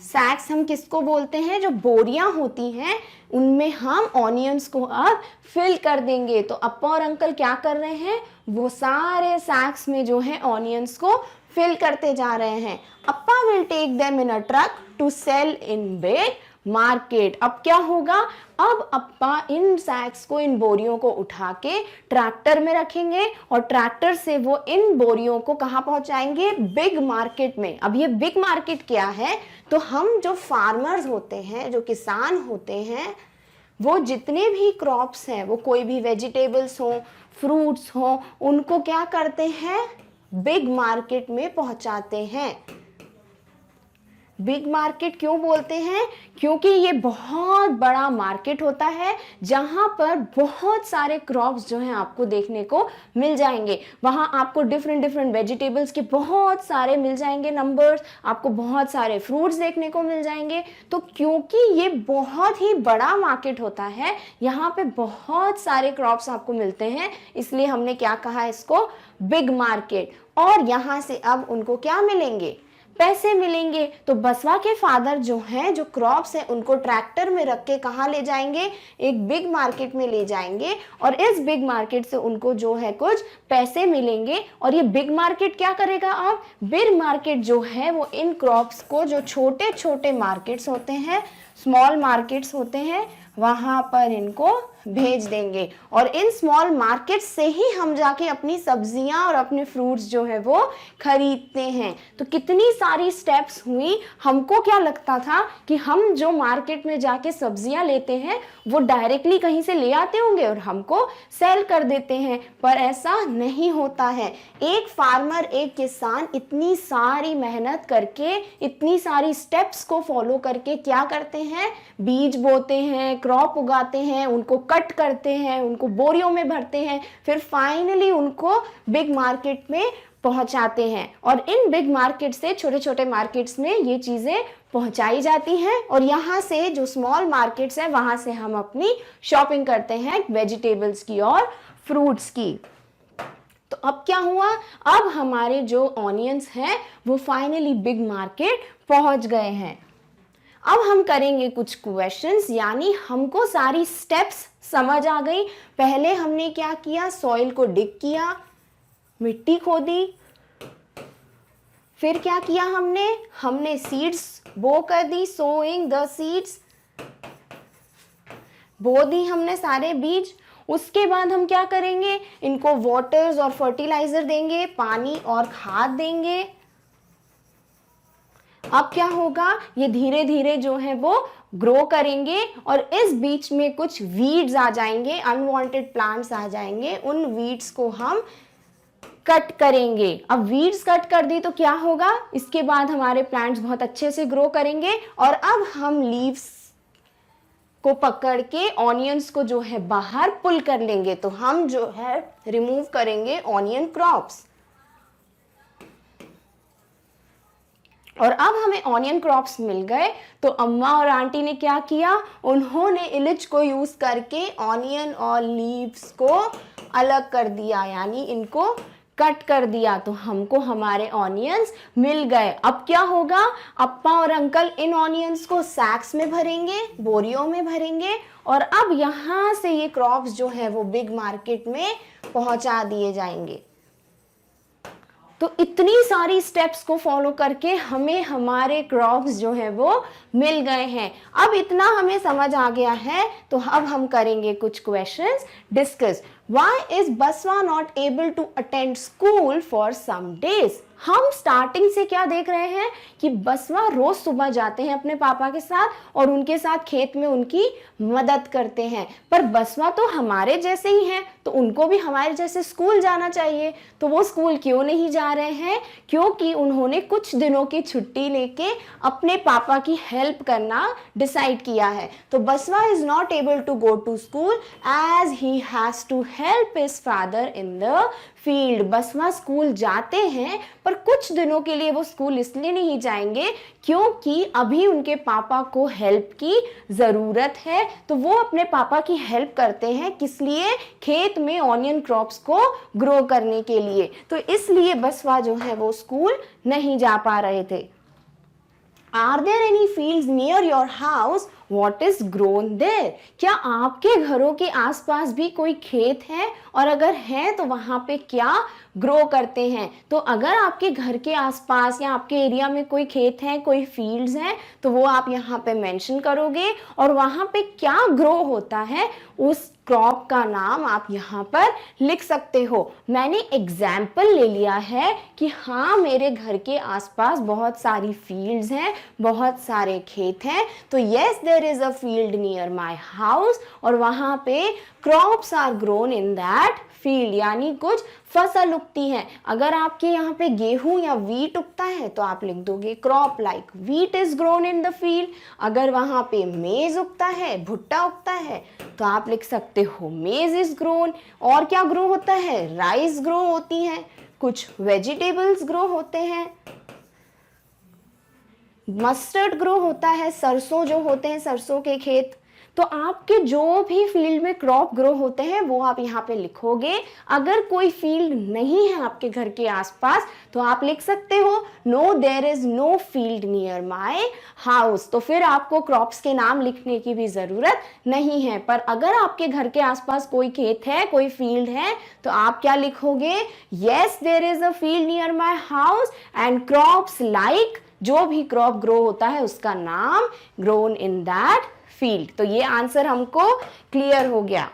सैक्स हम किसको बोलते हैं? जो बोरियां होती हैं उनमें हम ऑनियंस को अब फिल कर देंगे। तो अप्पा और अंकल क्या कर रहे हैं? वो सारे सैक्स में जो है ऑनियंस को फिल करते जा रहे हैं। Appa will take them in a truck to sell in big market. अब क्या होगा? अब अप्पा इन सैक्स को, इन बोरियों को उठा के ट्रैक्टर में रखेंगे और ट्रैक्टर से वो इन बोरियों को कहाँ पहुंचाएंगे? बिग मार्केट में। अब ये बिग मार्केट क्या है? तो हम जो फार्मर्स होते हैं, जो किसान होते हैं, वो जितने भी क्रॉप्स हैं, वो कोई भी वेजिटेबल्स हो, फ्रूट्स हो, उनको क्या करते हैं? बिग मार्केट में पहुंचाते हैं। बिग मार्केट क्यों बोलते हैं? क्योंकि ये बहुत बड़ा मार्केट होता है जहां पर बहुत सारे क्रॉप्स जो हैं आपको देखने को मिल जाएंगे। वहां आपको डिफरेंट डिफरेंट वेजिटेबल्स के बहुत सारे मिल जाएंगे नंबर्स, आपको बहुत सारे फ्रूट्स देखने को मिल जाएंगे। तो क्योंकि ये बहुत ही बड़ा मार्केट होता है, यहाँ पे बहुत सारे क्रॉप्स आपको मिलते हैं, इसलिए हमने क्या कहा इसको? Big market. और यहाँ से अब उनको क्या मिलेंगे? पैसे मिलेंगे। तो बसवा के फादर जो हैं, जो क्रॉप्स हैं, उनको ट्रैक्टर में रख के कहाँ ले जाएंगे? एक बिग मार्केट में ले जाएंगे और इस बिग मार्केट से उनको जो है कुछ पैसे मिलेंगे। और ये बिग मार्केट क्या करेगा? अब बिग मार्केट जो है वो इन क्रॉप्स को, जो छोटे छोटे मार्केट्स होते हैं, स्मॉल मार्केट्स होते हैं, वहां पर इनको भेज देंगे और इन स्मॉल मार्केट से ही हम जाके अपनी सब्जियां और अपने फ्रूट्स जो है वो खरीदते हैं। तो कितनी सारी स्टेप्स हुई। हमको क्या लगता था कि हम जो मार्केट में जाके सब्जियां लेते हैं वो डायरेक्टली कहीं से ले आते होंगे और हमको सेल कर देते हैं, पर ऐसा नहीं होता है। एक फार्मर, एक किसान इतनी सारी मेहनत करके, इतनी सारी स्टेप्स को फॉलो करके क्या करते हैं? बीज बोते हैं, क्रॉप उगाते हैं, उनको कट करते हैं, उनको बोरियों में भरते हैं, फिर फाइनली उनको बिग मार्केट में पहुंचाते हैं। और इन बिग मार्केट से छोटे छोटे मार्केट्स में ये चीजें पहुंचाई जाती हैं और यहाँ से जो स्मॉल मार्केट्स हैं वहां से हम अपनी शॉपिंग करते हैं वेजिटेबल्स की और फ्रूट्स की। तो अब क्या हुआ? अब हमारे जो ऑनियंस हैं वो फाइनली बिग मार्केट पहुंच गए हैं। अब हम करेंगे कुछ क्वेश्चंस, यानी हमको सारी स्टेप्स समझ आ गई। पहले हमने क्या किया? सॉइल को डिग किया, मिट्टी खोदी, फिर क्या किया हमने सीड्स बो कर दी, सोइंग द सीड्स, बो दी हमने सारे बीज। उसके बाद हम क्या करेंगे? इनको वाटर्स और फर्टिलाइजर देंगे, पानी और खाद देंगे। अब क्या होगा? ये धीरे धीरे जो है वो ग्रो करेंगे और इस बीच में कुछ वीड्स आ जाएंगे, अनवांटेड प्लांट्स आ जाएंगे, उन वीड्स को हम कट करेंगे। अब वीड्स कट कर दी तो क्या होगा? इसके बाद हमारे प्लांट्स बहुत अच्छे से ग्रो करेंगे और अब हम लीव्स को पकड़ के ऑनियंस को जो है बाहर पुल कर लेंगे। तो हम जो है रिमूव करेंगे ऑनियन क्रॉप्स। और अब हमें ऑनियन क्रॉप्स मिल गए तो अम्मा और आंटी ने क्या किया? उन्होंने इलिच को यूज करके ऑनियन और लीव्स को अलग कर दिया, यानी इनको कट कर दिया। तो हमको हमारे ऑनियंस मिल गए। अब क्या होगा? अप्पा और अंकल इन ऑनियंस को सैक्स में भरेंगे, बोरियों में भरेंगे और अब यहाँ से ये क्रॉप्स जो है वो बिग मार्केट में पहुंचा दिए जाएंगे। तो इतनी सारी स्टेप्स को फॉलो करके हमें हमारे क्रॉप्स जो है वो मिल गए हैं। अब इतना हमें समझ आ गया है तो अब हम करेंगे कुछ questions discuss. Why is Baswa not able to attend school for some days? हम स्टार्टिंग से क्या देख रहे हैं कि बसवा रोज सुबह जाते हैं अपने पापा के साथ और उनके साथ खेत में उनकी मदद करते हैं। पर बसवा तो हमारे जैसे ही हैं, तो उनको भी हमारे जैसे स्कूल जाना चाहिए। तो वो स्कूल क्यों नहीं जा रहे हैं? क्योंकि उन्होंने कुछ दिनों की छुट्टी लेके अपने पापा की हेल्प करना डिसाइड किया है। तो Basava is not able to go to school as he has to help his father in the field. Basava school जाते हैं, पर कुछ दिनों के लिए वो स्कूल इसलिए नहीं जाएंगे क्योंकि अभी उनके पापा को हेल्प की ज़रूरत है। तो वो अपने पापा की हेल्प करते हैं, किस लिए? खेत में ऑनियन क्रॉप्स को ग्रो करने के लिए। तो इसलिए बसवा जो है वो स्कूल नहीं जा पा रहे थे। Are there any fields near your house? What is grown there? क्या आपके घरों के आसपास भी कोई खेत है? और अगर है तो वहाँ पे क्या ग्रो करते हैं? तो अगर आपके घर के आसपास या आपके एरिया में कोई खेत है, कोई फील्ड्स हैं, तो वो आप यहाँ पे मेंशन करोगे और वहाँ पे क्या ग्रो होता है उस क्रॉप का नाम आप यहाँ पर लिख सकते हो। मैंने एग्जाम्पल ले लिया है कि हाँ मेरे घर के आसपास बहुत सारी फील्ड्स हैं, बहुत सारे खेत हैं। तो yes there is a field near my house और वहाँ पे crops are grown in that field, यानी कुछ फसल उगती है। अगर आपके यहाँ पे गेहूं या वीट उगता है तो आप लिख दोगे crop like wheat is grown in the field. अगर वहाँ पे मेज उगता है, भुट्टा उगता है, तो आप लिख सकते हो मेज इज ग्रोन। और क्या ग्रो होता है? राइस ग्रो होती है, कुछ वेजिटेबल्स ग्रो होते हैं, मस्टर्ड ग्रो होता है, सरसों जो होते हैं, सरसों के खेत। तो आपके जो भी फील्ड में क्रॉप ग्रो होते हैं वो आप यहाँ पे लिखोगे। अगर कोई फील्ड नहीं है आपके घर के आसपास तो आप लिख सकते हो no there is no field near my house. तो फिर आपको क्रॉप्स के नाम लिखने की भी जरूरत नहीं है। पर अगर आपके घर के आसपास कोई खेत है, कोई फील्ड है, तो आप क्या लिखोगे? Yes there is a field near my house and crops like, जो भी क्रॉप ग्रो होता है उसका नाम ग्रोन इन दैट फील्ड। तो ये आंसर हमको क्लियर हो गया।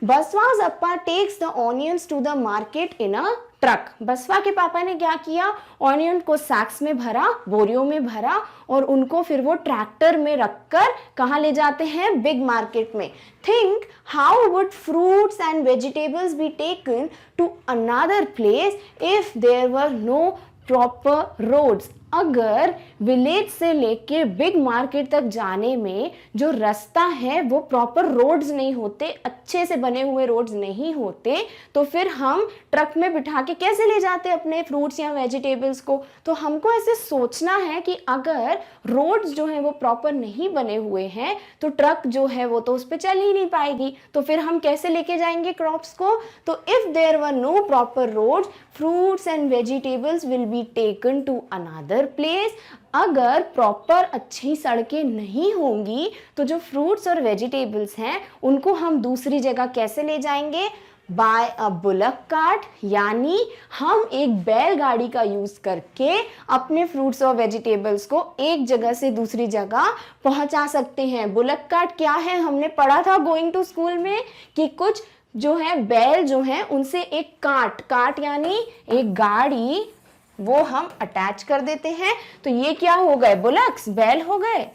Basava's Appa takes the onions to the market in a truck. Basava के पापा ने क्या किया? ऑनियन को सैक्स में भरा, बोरियों में भरा और उनको फिर वो ट्रैक्टर में रखकर कहाँ ले जाते हैं? बिग मार्केट में। Think how would fruits and vegetables be taken to another place if there were no proper roads. अगर विलेज से लेके बिग मार्केट तक जाने में जो रास्ता है वो प्रॉपर रोड्स नहीं होते, अच्छे से बने हुए रोड्स नहीं होते, तो फिर हम ट्रक में बिठा के कैसे ले जाते अपने फ्रूट्स या वेजिटेबल्स को? तो हमको ऐसे सोचना है कि अगर रोड्स जो हैं वो प्रॉपर नहीं बने हुए हैं तो ट्रक जो है वो तो उस पर चल ही नहीं पाएगी। तो फिर हम कैसे लेके जाएंगे क्रॉप्स को? तो if there were no proper roads, fruits and vegetables will be taken to another place. अगर प्रॉपर अच्छी सड़कें नहीं होंगी तो जो फ्रूट्स और वेजिटेबल्स हैं उनको हम दूसरी जगह कैसे ले जाएंगे? बाय अ बुलक कार्ट, यानी हम एक बैलगाड़ी का यूज करके अपने फ्रूट्स और वेजिटेबल्स को एक जगह से दूसरी जगह पहुंचा सकते हैं। बुलक कार्ट क्या है? हमने पढ़ा था गोइंग टू स्कूल में कि कुछ जो है बैल जो है उनसे एक कार्ट यानी एक गाड़ी वो हम अटैच कर देते हैं। तो ये क्या हो गए? बुलक्स, बैल हो गए।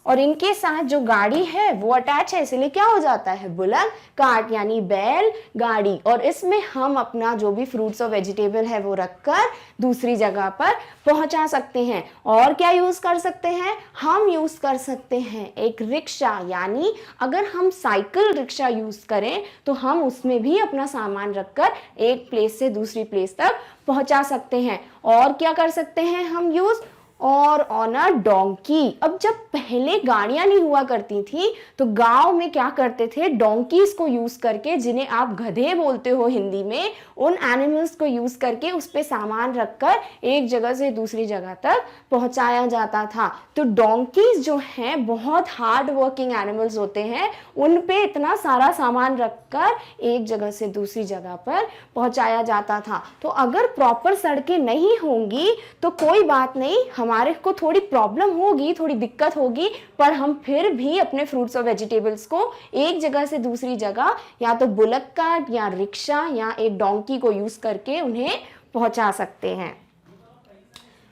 और इनके साथ जो गाड़ी है वो अटैच है, इसलिए क्या हो जाता है? बुलक कार्ट, यानी बैल गाड़ी। और इसमें हम अपना जो भी फ्रूट्स और वेजिटेबल है वो रखकर दूसरी जगह पर पहुंचा सकते हैं। और क्या यूज कर सकते हैं? हम यूज कर सकते हैं एक रिक्शा, यानी अगर हम साइकिल रिक्शा यूज करें तो हम उसमें भी अपना सामान रखकर एक प्लेस से दूसरी प्लेस तक पहुंचा सकते हैं। और क्या कर सकते हैं हम यूज? और ऑन अ डोंकी। अब जब पहले गाड़ियां नहीं हुआ करती थी तो गांव में क्या करते थे? डोंकीज को यूज करके, जिन्हें आप गधे बोलते हो हिंदी में, उन एनिमल्स को यूज करके उस पे सामान रखकर एक जगह से दूसरी जगह तक पहुंचाया जाता था। तो डोंकीज जो हैं बहुत हार्ड वर्किंग एनिमल्स होते हैं, उन पे इतना सारा सामान रखकर एक जगह से दूसरी जगह पर पहुंचाया जाता था। तो अगर प्रॉपर सड़कें नहीं होंगी तो कोई बात नहीं, हमारे को थोड़ी प्रॉब्लम होगी, थोड़ी दिक्कत होगी, पर हम फिर भी अपने फ्रूट्स और वेजिटेबल्स को एक जगह से दूसरी जगह या तो बुलक कार्ट या रिक्शा या एक डोंकी को यूज करके उन्हें पहुंचा सकते हैं।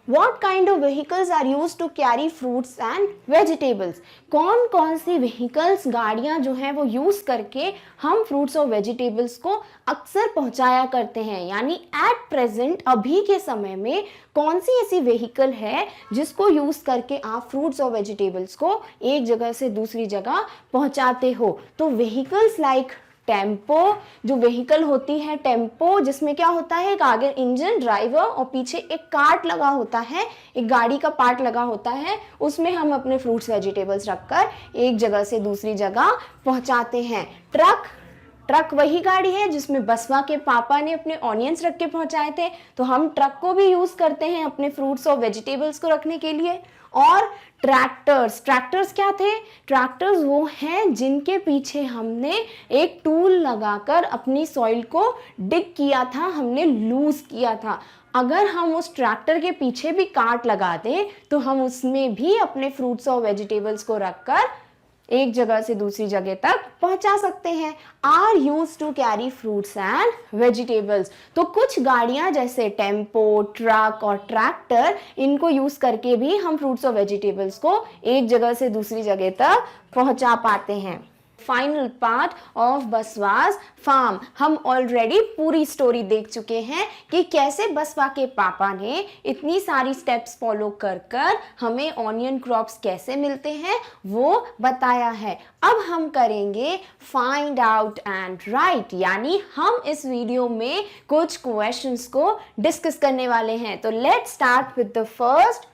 What kind of vehicles are used to carry fruits and vegetables? कौन कौन सी vehicles, गाड़ियाँ जो हैं वो यूज़ करके हम fruits और vegetables को अक्सर पहुँचाया करते हैं, यानी at present अभी के समय में कौन सी ऐसी vehicle है जिसको यूज़ करके आप fruits और vegetables को एक जगह से दूसरी जगह पहुँचाते हो। तो vehicles like टेम्पो, जो व्हीकल होती है टेम्पो, जिसमें क्या होता है, एक आगे इंजन, ड्राइवर और पीछे एक कार्ट लगा होता है, एक गाड़ी का पार्ट लगा होता है, उसमें हम अपने फ्रूट्स वेजिटेबल्स रखकर एक जगह से दूसरी जगह पहुंचाते हैं। ट्रक वही गाड़ी है जिसमें बसवा के पापा ने अपने ऑनियंस रख के पहुंचाए थे, तो हम ट्रक को भी यूज करते हैं अपने फ्रूट्स और वेजिटेबल्स को रखने के लिए। और ट्रैक्टर्स क्या थे? ट्रैक्टर्स वो हैं जिनके पीछे हमने एक टूल लगाकर अपनी सॉइल को डिग किया था, हमने लूज किया था। अगर हम उस ट्रैक्टर के पीछे भी काट लगा दें तो हम उसमें भी अपने फ्रूट्स और वेजिटेबल्स को रखकर एक जगह से दूसरी जगह तक पहुंचा सकते हैं। Are use to carry fruits and vegetables. तो कुछ गाड़ियां जैसे टेम्पो, ट्रक और ट्रैक्टर, इनको यूज करके भी हम फ्रूट्स और वेजिटेबल्स को एक जगह से दूसरी जगह तक पहुंचा पाते हैं। Final part of Basava's farm. हम ऑलरेडी पूरी स्टोरी देख चुके हैं कि कैसे बसवा के पापा ने इतनी सारी स्टेप्स फॉलो कर हमें ऑनियन क्रॉप्स कैसे मिलते हैं वो बताया है। अब हम करेंगे फाइंड आउट एंड राइट, यानी हम इस वीडियो में कुछ क्वेश्चंस को डिस्कस करने वाले हैं। तो let's start with the first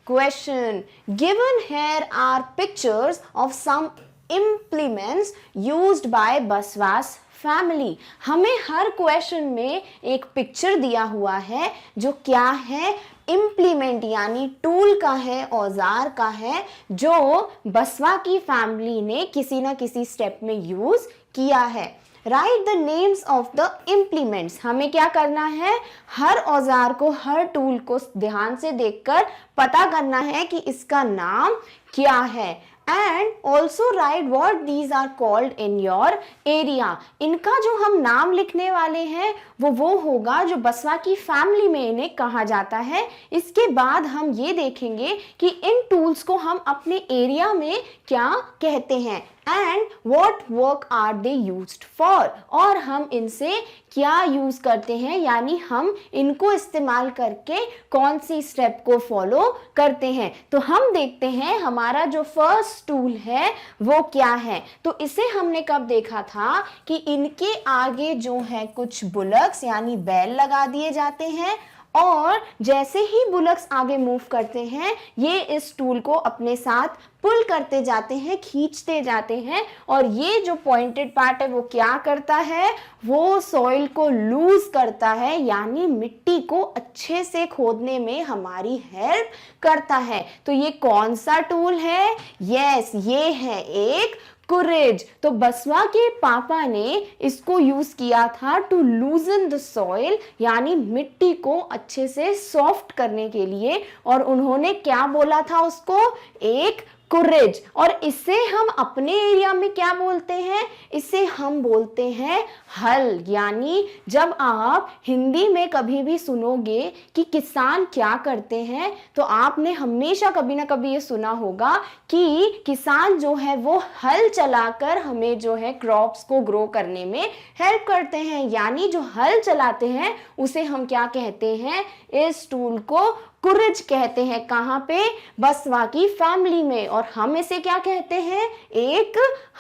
question. Given here are pictures of some implements used by Basava's family. हमें हर क्वेश्चन में एक पिक्चर दिया हुआ है जो क्या है, इम्प्लीमेंट यानी टूल का है, औजार का है, जो बसवा की फैमिली ने किसी ना किसी स्टेप में यूज किया है। Right the names of the implements. हमें क्या करना है, हर औजार को, हर टूल को ध्यान से देखकर पता करना है कि इसका नाम क्या है। And also write what these are called in your area. इनका जो हम नाम लिखने वाले हैं वो होगा जो बसवा की फैमिली में इन्हें कहा जाता है। इसके बाद हम ये देखेंगे कि इन टूल्स को हम अपने एरिया में क्या कहते हैं and what work are they used for, और हम इनसे क्या यूज करते हैं, यानी हम इनको इस्तेमाल करके कौन सी स्टेप को फॉलो करते हैं। तो हम देखते हैं हमारा जो फर्स्ट टूल है वो क्या है। तो इसे हमने कब देखा था कि इनके आगे जो है कुछ बुलक्स यानी बैल लगा दिए जाते हैं, और जैसे ही बुलक्स आगे मूव करते हैं ये इस टूल को अपने साथ पुल करते जाते हैं, खींचते जाते हैं, और ये जो पॉइंटेड पार्ट है वो क्या करता है, वो सॉइल को लूज करता है, यानी मिट्टी को अच्छे से खोदने में हमारी हेल्प करता है। तो ये कौन सा टूल है? यस, ये है एक कुरेज। तो बसवा के पापा ने इसको यूज किया था टू लूजन द सॉइल, यानी मिट्टी को अच्छे से सॉफ्ट करने के लिए, और उन्होंने क्या बोला था उसको? एक कुरेज। और इसे हम अपने एरिया में क्या बोलते हैं? इसे हम बोलते हैं हल। यानी जब आप हिंदी में कभी भी सुनोगे कि किसान क्या करते हैं तो आपने हमेशा कभी ना कभी ये सुना होगा कि किसान जो है वो हल चलाकर हमें जो है क्रॉप्स को ग्रो करने में हेल्प करते हैं। यानी जो हल चलाते हैं उसे हम क्या कहते हैं? इस टूल को कुरेज कहते हैं। कहाँ पे? बसवा की फैमिली में। और हम इसे क्या कहते हैं? एक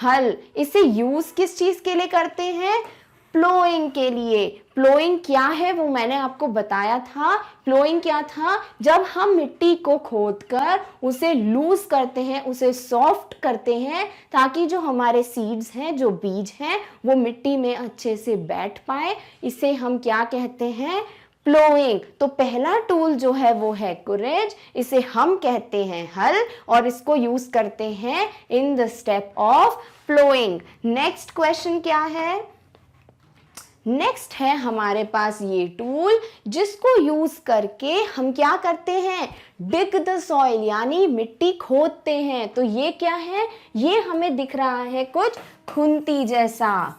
हल। इसे यूज किस चीज के लिए करते हैं? प्लोइंग के लिए। प्लोइंग क्या है वो मैंने आपको बताया था। प्लोइंग क्या था? जब हम मिट्टी को खोदकर उसे लूज करते हैं, उसे सॉफ्ट करते हैं, ताकि जो हमारे सीड्स हैं, जो बीज हैं, वो मिट्टी में अच्छे से बैठ पाए। इसे हम क्या कहते हैं? प्लोइंग। तो पहला टूल जो है वो है कुरेज, इसे हम कहते हैं हल, और इसको यूज करते हैं in the step of ploughing. Next question क्या है? नेक्स्ट है हमारे पास ये टूल जिसको यूज करके हम क्या करते हैं? डिग द सॉइल, यानी मिट्टी खोदते हैं। तो ये क्या है? ये हमें दिख रहा है कुछ खुंती जैसा।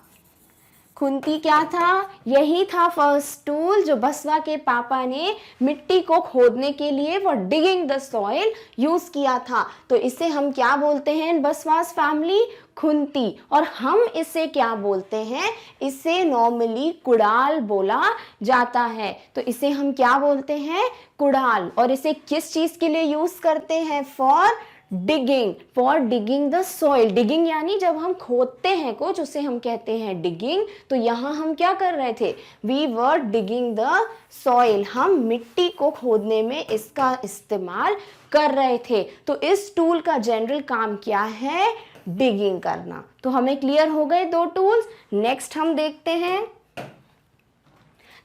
खुंती क्या था? यही था फर्स्ट टूल जो बसवा के पापा ने मिट्टी को खोदने के लिए for digging the soil use किया था। तो इसे हम क्या बोलते हैं बसवास फैमिली? खुंती। और हम इसे क्या बोलते हैं? इसे नॉर्मली कुड़ाल बोला जाता है। तो इसे हम क्या बोलते हैं? कुड़ाल। और इसे किस चीज के लिए यूज करते हैं? For digging the soil. Digging यानी जब हम खोदते हैं कुछ, उसे हम कहते हैं डिगिंग। तो यहाँ हम क्या कर रहे थे? We were digging the soil. हम मिट्टी को खोदने में इसका इस्तेमाल कर रहे थे। तो इस टूल का जनरल काम क्या है? डिगिंग करना। तो हमें क्लियर हो गए दो टूल्स। नेक्स्ट हम देखते हैं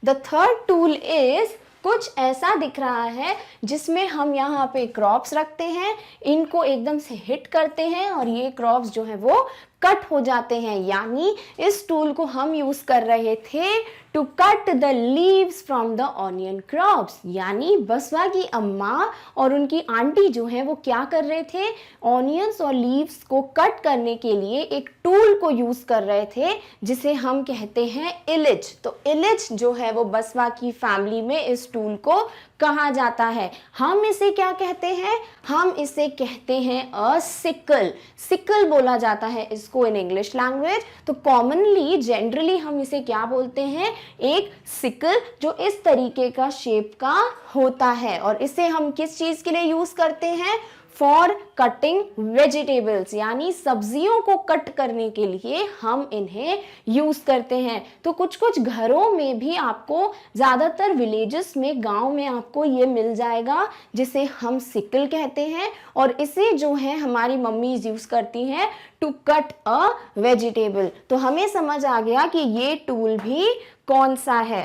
द थर्ड टूल इज, कुछ ऐसा दिख रहा है जिसमें हम यहाँ पे क्रॉप्स रखते हैं, इनको एकदम से हिट करते हैं और ये क्रॉप्स जो है वो कट हो जाते हैं। यानी इस टूल को हम यूज कर रहे थे to cut the leaves from the onion crops. यानी बसवा की अम्मा और उनकी आंटी जो है वो क्या कर रहे थे? ऑनियंस और लीव्स को कट करने के लिए एक टूल को यूज कर रहे थे जिसे हम कहते हैं इलिच। तो इलिच जो है वो बसवा की फैमिली में इस टूल को कहा जाता है। हम इसे क्या कहते हैं? हम इसे कहते हैं अ सिकल। सिकल बोला जाता है इसको इन इंग्लिश लैंग्वेज। तो कॉमनली जनरली हम इसे क्या बोलते हैं? एक सिकल, जो इस तरीके का शेप का होता है। और इसे हम किस चीज के लिए यूज करते हैं? फॉर कटिंग वेजिटेबल्स, यानी सब्जियों को कट करने के लिए हम इन्हें यूज करते हैं। तो कुछ कुछ घरों में भी आपको, ज्यादातर विलेजेस में, गांव में आपको ये मिल जाएगा जिसे हम सिकल कहते हैं। और इसे जो है हमारी मम्मी यूज करती हैं टू कट अ वेजिटेबल। तो हमें समझ आ गया कि ये टूल भी कौन सा है।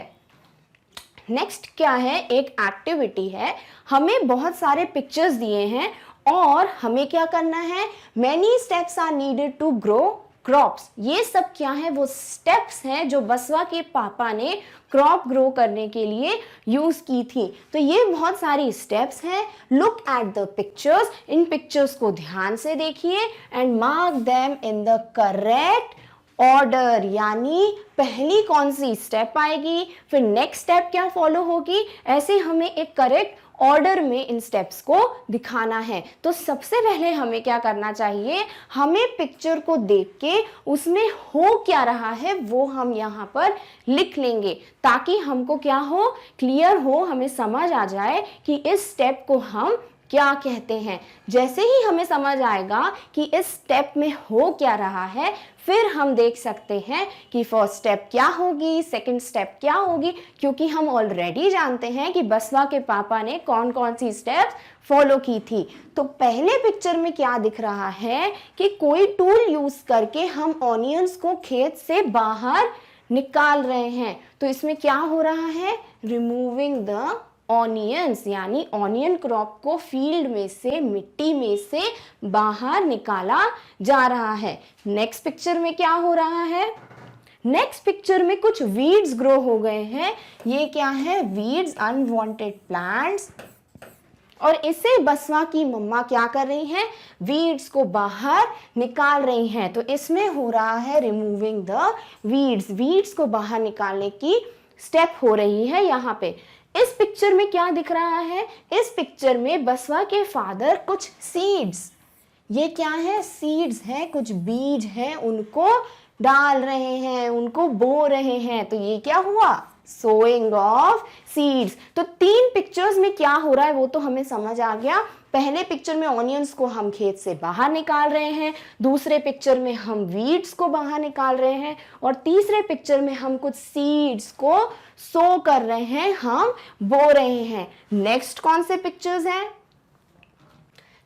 नेक्स्ट क्या है? एक एक्टिविटी है। हमें बहुत सारे पिक्चर्स दिए हैं और हमें क्या करना है? Many steps are needed to grow crops. ये सब क्या है? वो स्टेप्स हैं जो बसवा के पापा ने क्रॉप ग्रो करने के लिए यूज की थी। तो ये बहुत सारी स्टेप्स हैं। Look at the pictures. In pictures को ध्यान से देखिए and mark them in the correct order. यानी पहली कौन सी स्टेप आएगी, फिर नेक्स्ट स्टेप क्या फॉलो होगी, ऐसे हमें एक करेक्ट ऑर्डर में इन स्टेप्स को दिखाना है। तो सबसे पहले हमें क्या करना चाहिए? हमें पिक्चर को देख के उसमें हो क्या रहा है वो हम यहाँ पर लिख लेंगे, ताकि हमको क्या हो? क्लियर हो, हमें समझ आ जाए कि इस स्टेप को हम क्या कहते हैं। जैसे ही हमें समझ आएगा कि इस स्टेप में हो क्या रहा है, फिर हम देख सकते हैं कि फर्स्ट स्टेप क्या होगी, सेकंड स्टेप क्या होगी, क्योंकि हम ऑलरेडी जानते हैं कि बसवा के पापा ने कौन कौन सी स्टेप्स फॉलो की थी। तो पहले पिक्चर में क्या दिख रहा है कि कोई टूल यूज करके हम ऑनियंस को खेत से बाहर निकाल रहे हैं। तो इसमें क्या हो रहा है? रिमूविंग द ऑनियंस, यानी ऑनियन क्रॉप को फील्ड में से, मिट्टी में से बाहर निकाला जा रहा है। नेक्स्ट पिक्चर में क्या हो रहा है? नेक्स्ट पिक्चर में कुछ वीड्स ग्रो हो गए हैं। ये क्या है? Weeds, unwanted plants. और इसे बसवा की मम्मा क्या कर रही हैं? वीड्स को बाहर निकाल रही हैं। तो इसमें हो रहा है रिमूविंग द वीड्स। वीड्स को बाहर निकालने की स्टेप हो रही है यहाँ पे। इस पिक्चर में क्या दिख रहा है? इस पिक्चर में बसवा के फादर कुछ सीड्स, ये क्या है? सीड्स हैं, कुछ बीज हैं, उनको डाल रहे हैं, उनको बो रहे हैं। तो ये क्या हुआ? Sowing of seeds. तो तीन पिक्चर्स में क्या हो रहा है वो तो हमें समझ आ गया। पहले पिक्चर में ऑनियंस को हम खेत से बाहर निकाल रहे हैं, दूसरे पिक्चर में हम वीड्स को बाहर निकाल रहे हैं, और तीसरे पिक्चर में हम कुछ सीड्स को सो कर रहे हैं, हम बो रहे हैं। नेक्स्ट कौन से पिक्चर्स हैं?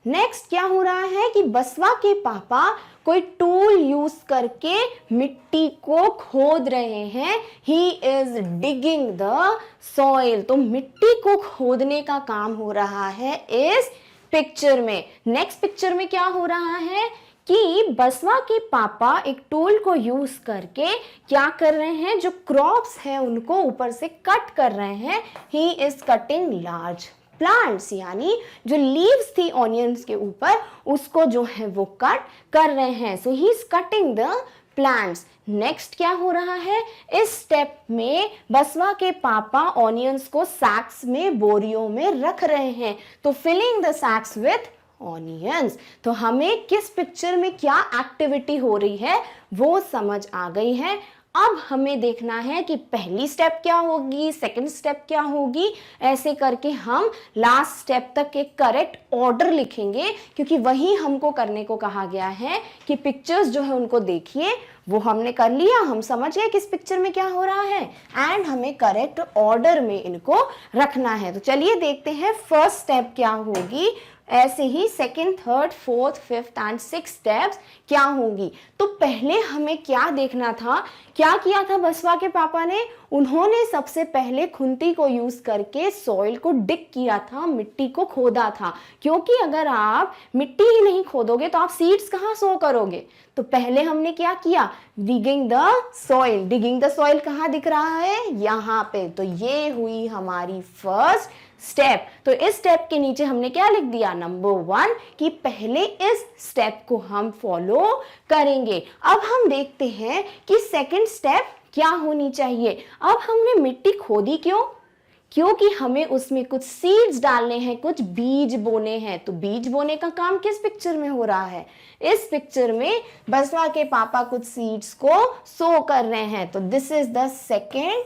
नेक्स्ट क्या हो रहा है कि बसवा के पापा कोई टूल यूज करके मिट्टी को खोद रहे हैं। He is digging the soil. तो मिट्टी को खोदने का काम हो रहा है इस पिक्चर में। नेक्स्ट पिक्चर में क्या हो रहा है कि बसवा के पापा एक टूल को यूज करके क्या कर रहे हैं? जो क्रॉप्स हैं उनको ऊपर से कट कर रहे हैं। ही इज कटिंग लार्ज प्लांट्स, यानी जो लीव्स थी ऑनियंस के ऊपर उसको जो है वो कट कर रहे हैं। So he is cutting the plants. Next क्या हो रहा है, इस स्टेप में बसवा के पापा ऑनियंस को सैक्स में, बोरियों में रख रहे हैं। तो filling the sacks with onions. तो हमें किस पिक्चर में क्या एक्टिविटी हो रही है वो समझ आ गई है। अब हमें देखना है कि पहली स्टेप क्या होगी, सेकंड स्टेप क्या होगी, ऐसे करके हम लास्ट स्टेप तक एक करेक्ट ऑर्डर लिखेंगे, क्योंकि वही हमको करने को कहा गया है कि पिक्चर्स जो है उनको देखिए। वो हमने कर लिया, हम समझ गए किस पिक्चर में क्या हो रहा है, एंड हमें करेक्ट ऑर्डर में इनको रखना है। तो चलिए देखते हैं फर्स्ट स्टेप क्या होगी, ऐसे ही second, third, fourth, fifth and six steps क्या होंगी। तो पहले हमें क्या देखना था, क्या किया था बसवा के पापा ने, उन्होंने सबसे पहले खुंती को यूज करके सॉइल को डिग किया था, मिट्टी को खोदा था। क्योंकि अगर आप मिट्टी ही नहीं खोदोगे तो आप सीड्स कहाँ सो करोगे। तो पहले हमने क्या किया, digging the soil. Digging the soil कहाँ दिख रहा है, यहाँ पे। तो ये हुई हमारी फर्स्ट स्टेप। तो इस स्टेप के नीचे हमने क्या लिख दिया, नंबर 1, कि पहले इस स्टेप को हम फॉलो करेंगे। अब हम देखते हैं कि सेकंड स्टेप क्या होनी चाहिए। अब हमने मिट्टी खोदी क्यों, क्योंकि हमें उसमें कुछ सीड्स डालने हैं, कुछ बीज बोने हैं। तो बीज बोने का काम किस पिक्चर में हो रहा है, इस पिक्चर में बसवा के पापा कुछ सीड्स को सो कर रहे हैं। तो this is the second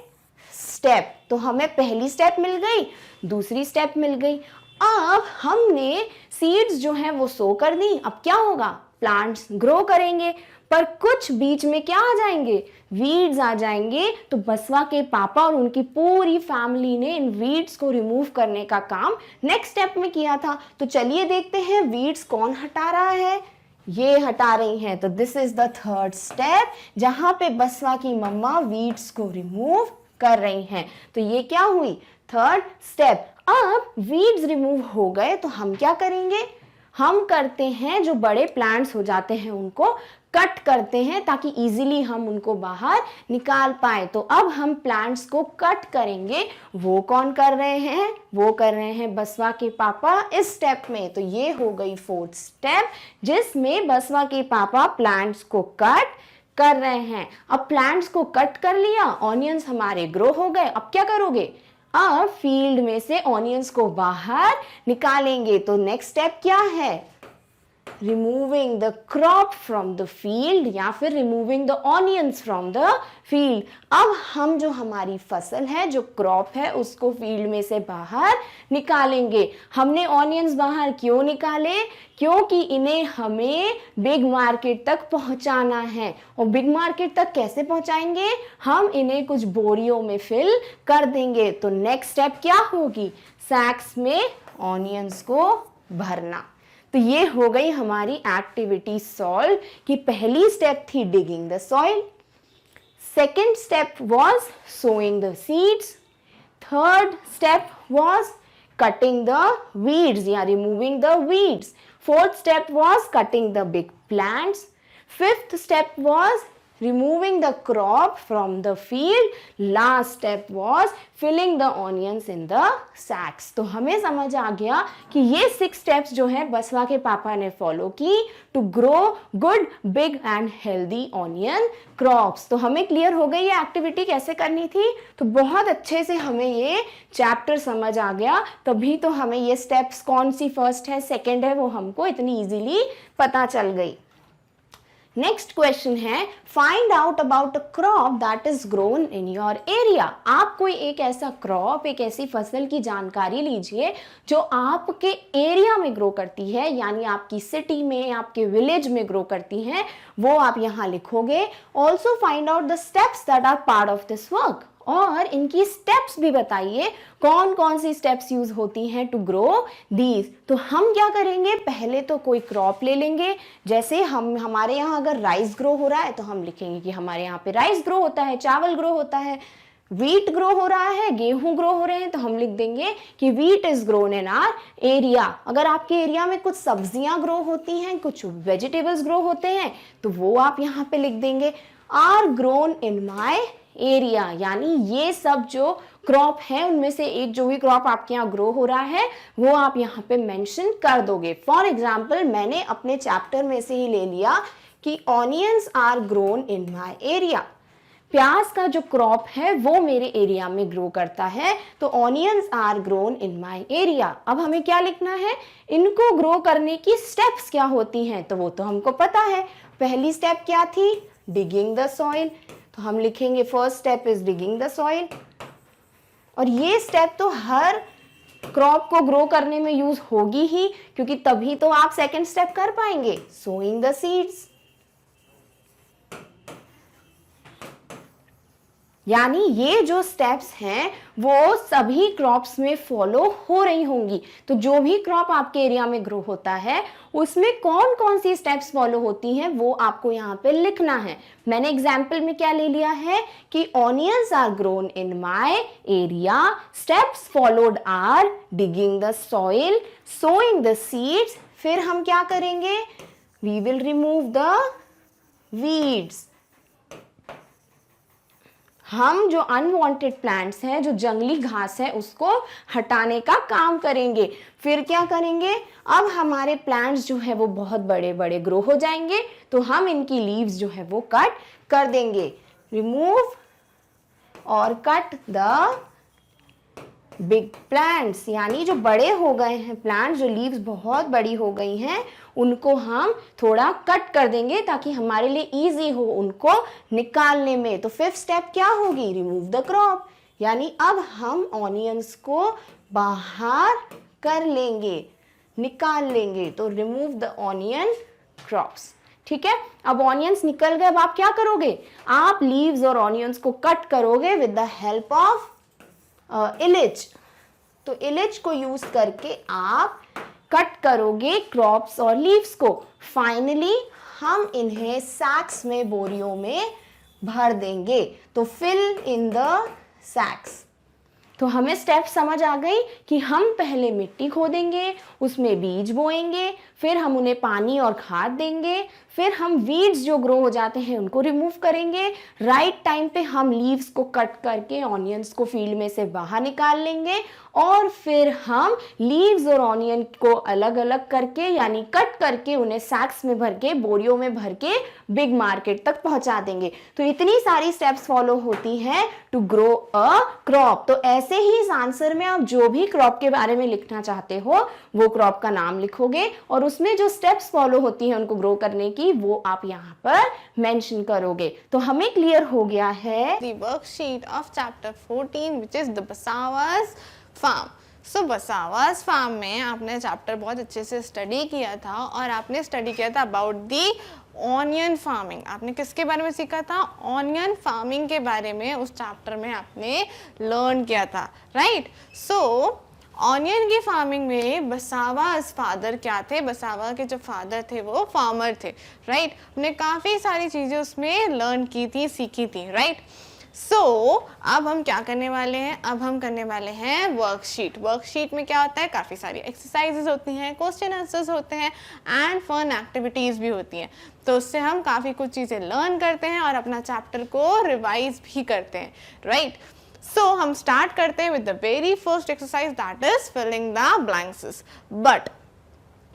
step. तो हमें पहली स्टेप मिल गई, दूसरी स्टेप मिल गई। अब हमने सीड्स जो है वो सो कर दी। अब क्या होगा, प्लांट्स ग्रो करेंगे, पर कुछ बीच में क्या आ जाएंगे, वीड्स आ जाएंगे। तो बसवा के पापा और उनकी पूरी फैमिली ने इन वीड्स को रिमूव करने का काम नेक्स्ट स्टेप में किया था। तो चलिए देखते हैं वीड्स कौन हटा रहा है, ये हटा रही हैं। तो this is the third step, जहां पे बसवा की मम्मा वीड्स को रिमूव कर रही हैं। तो ये क्या हुई, थर्ड स्टेप। अब वीड्स रिमूव हो गए तो हम क्या करेंगे, हम करते हैं जो बड़े प्लांट्स हो जाते हैं उनको कट करते हैं, ताकि इजीली हम उनको बाहर निकाल पाए। तो अब हम प्लांट्स को कट करेंगे। वो कौन कर रहे हैं, वो कर रहे हैं बसवा के पापा इस स्टेप में। तो ये हो गई फोर्थ स्टेप, जिसमें बसवा के पापा प्लांट्स को कट कर रहे हैं। अब प्लांट्स को कट कर लिया, ऑनियंस हमारे ग्रो हो गए। अब क्या करोगे, अब फील्ड में से ऑनियंस को बाहर निकालेंगे। तो नेक्स्ट स्टेप क्या है, removing the crop from the field, या फिर removing the onions from the field. अब हम जो हमारी फसल है, जो क्रॉप है, उसको फील्ड में से बाहर निकालेंगे। हमने ऑनियंस बाहर क्यों निकाले, क्योंकि इन्हें हमें बिग मार्केट तक पहुंचाना है। और बिग मार्केट तक कैसे पहुंचाएंगे, हम इन्हें कुछ बोरियों में फिल कर देंगे। तो नेक्स्ट स्टेप क्या होगी, सैक्स में ऑनियंस को भरना। तो ये हो गई हमारी एक्टिविटी सॉल्व, कि पहली स्टेप थी digging the soil, second step was sowing the seeds, third step was cutting the weeds या removing the weeds, fourth step was cutting the big plants, fifth step was removing the crop from the field, last step was filling the onions in the sacks। तो हमें समझ आ गया कि ये 6 स्टेप्स जो है बसवा के पापा ने फॉलो की to grow good big and healthy onion crops. तो हमें क्लियर हो गई ये एक्टिविटी कैसे करनी थी। तो बहुत अच्छे से हमें ये चैप्टर समझ आ गया, तभी तो हमें ये स्टेप्स कौन सी फर्स्ट है सेकेंड है वो हमको इतनी इजीली पता चल गई। नेक्स्ट क्वेश्चन है, find out about a crop that is grown in your area. आप कोई एक ऐसा क्रॉप, एक ऐसी फसल की जानकारी लीजिए जो आपके एरिया में ग्रो करती है, यानी आपकी सिटी में, आपके विलेज में ग्रो करती है, वो आप यहाँ लिखोगे। Also find out the steps that are part of this work, और इनकी स्टेप्स भी बताइए, कौन कौन सी स्टेप्स यूज होती हैं टू ग्रो दीज। तो हम क्या करेंगे, पहले तो कोई क्रॉप ले लेंगे। जैसे हमारे यहाँ अगर राइस ग्रो हो रहा है तो हम लिखेंगे कि हमारे यहाँ पे राइस ग्रो होता है, चावल ग्रो होता है, वीट ग्रो हो रहा है, गेहूं ग्रो हो रहे हैं, तो हम लिख देंगे कि wheat is grown in our area. अगर आपके एरिया में कुछ सब्जियां ग्रो होती हैं, कुछ वेजिटेबल्स ग्रो होते हैं, तो वो आप यहाँ पे लिख देंगे are grown in my area, यानी ये सब जो क्रॉप है उनमें से एक जो भी क्रॉप आपके यहाँ ग्रो हो रहा है वो आप यहाँ पे मेंशन कर दोगे। फॉर एग्जाम्पल मैंने अपने चैप्टर में से ही ले लिया कि onions are grown in my area, प्याज का जो क्रॉप है वो मेरे एरिया में ग्रो करता है, तो onions are grown in my area. अब हमें क्या लिखना है, इनको ग्रो करने की स्टेप्स क्या होती हैं, तो वो तो हमको पता है। पहली स्टेप क्या थी, डिगिंग द सॉइल, तो हम लिखेंगे first step is digging the soil. और ये स्टेप तो हर क्रॉप को ग्रो करने में यूज होगी ही, क्योंकि तभी तो आप सेकंड स्टेप कर पाएंगे, सोइंग द सीड्स। यानी ये जो स्टेप्स हैं वो सभी क्रॉप्स में फॉलो हो रही होंगी। तो जो भी क्रॉप आपके एरिया में ग्रो होता है उसमें कौन कौन सी स्टेप्स फॉलो होती हैं वो आपको यहाँ पे लिखना है। मैंने एग्जाम्पल में क्या ले लिया है कि onions are grown in my area, steps followed are digging the soil, sowing the seeds, फिर हम क्या करेंगे, we will remove the weeds. हम जो अनवांटेड प्लांट्स हैं, जो जंगली घास है, उसको हटाने का काम करेंगे। फिर क्या करेंगे, अब हमारे प्लांट्स जो है वो बहुत बड़े बड़े ग्रो हो जाएंगे, तो हम इनकी लीव्स जो है वो कट कर देंगे, रिमूव और कट द बिग प्लांट्स, यानी जो बड़े हो गए हैं प्लांट्स, जो लीव्स बहुत बड़ी हो गई हैं, उनको हम थोड़ा कट कर देंगे ताकि हमारे लिए इजी हो उनको निकालने में। तो फिफ्थ स्टेप क्या होगी, रिमूव द क्रॉप, यानी अब हम ऑनियंस को बाहर कर लेंगे, निकाल लेंगे, तो रिमूव द ऑनियन क्रॉप्स। ठीक है, अब ऑनियंस निकल गए, अब आप क्या करोगे, आप लीव्स और ऑनियंस को कट करोगे with the help of Ilyich. तो इलिच को यूज करके आप कट करोगे क्रॉप्स और लीव्स को। फाइनली हम इन्हें सैक्स में, बोरियों में भर देंगे। तो फिल इन द सैक्स। तो हमें स्टेप समझ आ गई कि हम पहले मिट्टी खोदेंगे, उसमें बीज बोएंगे, फिर हम उन्हें पानी और खाद देंगे, फिर हम वीड्स जो ग्रो हो जाते हैं उनको रिमूव करेंगे, राइट टाइम पे हम लीव्स को कट करके ऑनियंस को फील्ड में से बाहर निकाल लेंगे, और फिर हम लीव्स और ऑनियन को अलग अलग करके यानी कट करके उन्हें सैक्स में भर के, बोरियों में भर के बिग मार्केट तक पहुंचा देंगे। तो इतनी सारी स्टेप्स फॉलो होती हैं टू ग्रो अ क्रॉप। तो ऐसे ही इस आंसर में आप जो भी क्रॉप के बारे में लिखना चाहते हो वो क्रॉप का नाम लिखोगे, और उसमें जो स्टेप्स फॉलो होती हैं उनको ग्रो करने की वो आप यहाँ पर मेंशन करोगे। तो हमें क्लियर हो गया है the worksheet of chapter 14 which is the Basawas farm. So Basawas farm में आपने चैप्टर बहुत अच्छे से स्टडी किया था, और आपने स्टडी किया था अबाउट दी ऑनियन फार्मिंग। आपने किसके बारे में सीखा था, ऑनियन फार्मिंग के बारे में उस चैप्टर में आपने लर्न किया था, राइट। सो ऑनियन की फार्मिंग में बसावास फादर क्या थे, बसावा के जो फादर थे वो फार्मर थे, राइट। हमने काफ़ी सारी चीज़ें उसमें लर्न की थी, सीखी थी, राइट। सो अब हम क्या करने वाले हैं, अब हम करने वाले हैं वर्कशीट। वर्कशीट में क्या होता है, काफ़ी सारी एक्सरसाइजेज होती हैं, क्वेश्चन आंसर्स होते हैं, एंड फन एक्टिविटीज़ भी होती हैं। तो उससे हम काफ़ी कुछ चीज़ें लर्न करते हैं और अपना चैप्टर को रिवाइज भी करते हैं, राइट। सो हम स्टार्ट करते हैं with the very first exercise, that is filling the blanks. But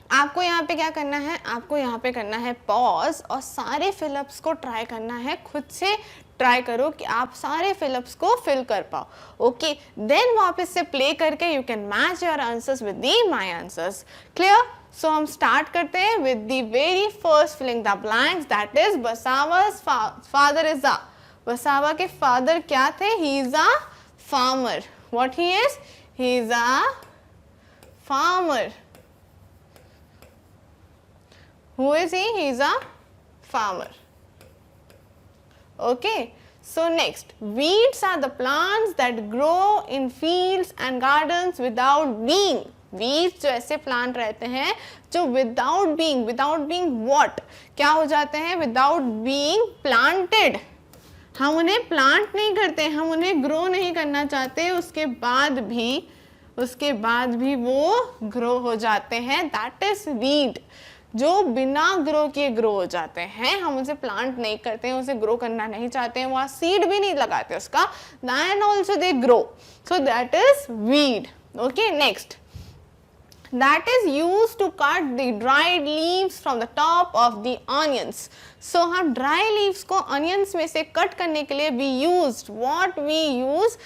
आपको यहाँ पे क्या करना है, आपको यहाँ पे करना है पॉज, और सारे फिलअप्स को ट्राई करना है, खुद से ट्राई करो कि आप सारे फिलअप्स को फिल कर पाओ, ओके। देन वापस से प्ले करके you can match your answers with the my answers, clear. So हम स्टार्ट करते हैं with the very first filling the blanks, that is Basava's father is a, Basava के फादर क्या थे, he is a farmer. What he is a farmer. Who is he? He is a farmer. Okay. So next, weeds are the plants that grow in fields and gardens without being. Weeds जो ऐसे प्लांट रहते हैं जो without being what? क्या हो जाते हैं, without being planted. हम उन्हें प्लांट नहीं करते, हम उन्हें ग्रो नहीं करना चाहते, उसके बाद भी वो ग्रो हो जाते हैं, दैट इज वीड। जो बिना ग्रो किए ग्रो हो जाते हैं, हम उसे प्लांट नहीं करते हैं, उसे ग्रो करना नहीं चाहते हैं, वहाँ सीड भी नहीं लगाते उसका, then also they grow, so that is weed, okay. Next that is used to cut the dried leaves from the top of the onions. So हम dry leaves को onions में से cut करने के लिए we used what we use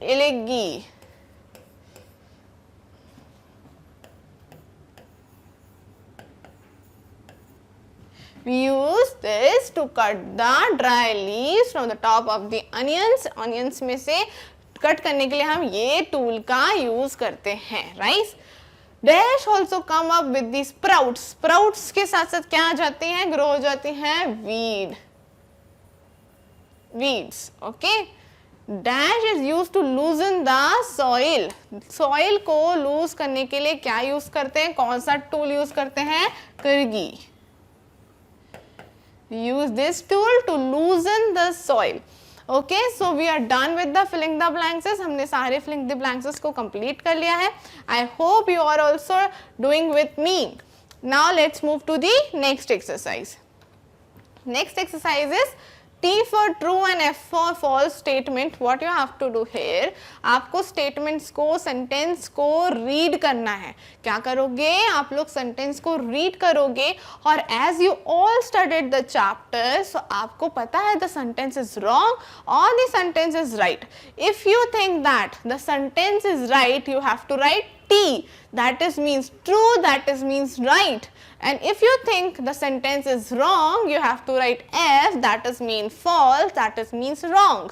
iligi. We use this to cut the dry leaves from the top of the onions. Onions में से कट करने के लिए हम ये टूल का यूज करते हैं, right. Dash also come up with the sprouts. Sprouts के साथ साथ क्या आ जाती हैं, ग्रो हो जाती हैं weeds. Okay, dash is use to loosen the soil. Soil को लूज करने के लिए क्या यूज करते हैं, कौन सा टूल यूज करते हैं, करगी. Use this tool to loosen the soil. Okay, so we are done with the filling the blanks. हमने सारे filling the blanks को complete कर लिया है. I hope you are also doing with me. Now let's move to the next exercise. Next exercise is T for true and F for false statement. What you have to do here? आपको statements को, sentence को read करना है. क्या करोगे, आप लोग sentence को read करोगे और as you all studied the chapter, so आपको पता है the sentence is wrong or the sentence is right. If you think that the sentence is right, you have to write T. That is means true, that is means right. And if you think the sentence is wrong, you have to write F, that is mean false, that is means wrong.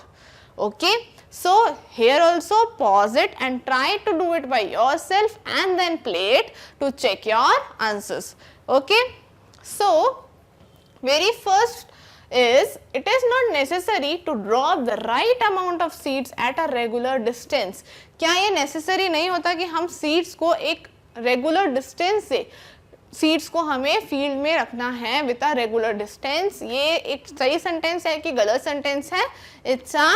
Okay, so here also pause it and try to do it by yourself and then play it to check your answers. Okay, so very first is it is not necessary to drop the right amount of seeds at a regular distance. क्या ये necessary नहीं होता कि हम seeds को एक regular distance से सीड्स को हमें फील्ड में रखना है विद अ रेगुलर डिस्टेंस. ये एक सही सेंटेंस है कि गलत सेंटेंस है, it's a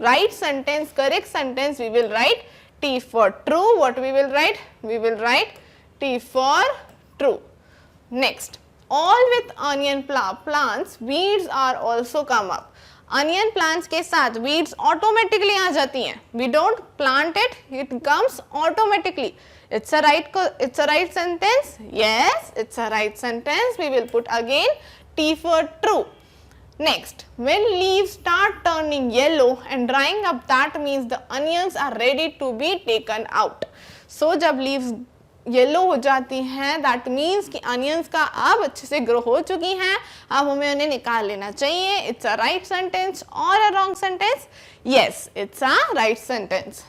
right sentence, correct sentence. We will write T for true. What we will write? We will write T for true. Next, all with onion plants weeds are also come up. Onion plants के साथ weeds automatically आ जाती हैं. We don't plant it, it comes automatically. It's a right sentence. Yes, it's a right sentence. We will put again T for true. Next, when leaves start turning yellow and drying up, that means the onions are ready to be taken out. So जब leaves येलो हो जाती हैं, दैट मीन्स कि अनियंस का अब अच्छे से ग्रो हो चुकी हैं, अब हमें उन्हें निकाल लेना चाहिए. इट्स अ राइट सेंटेंस और a wrong sentence? Yes, it's a right sentence.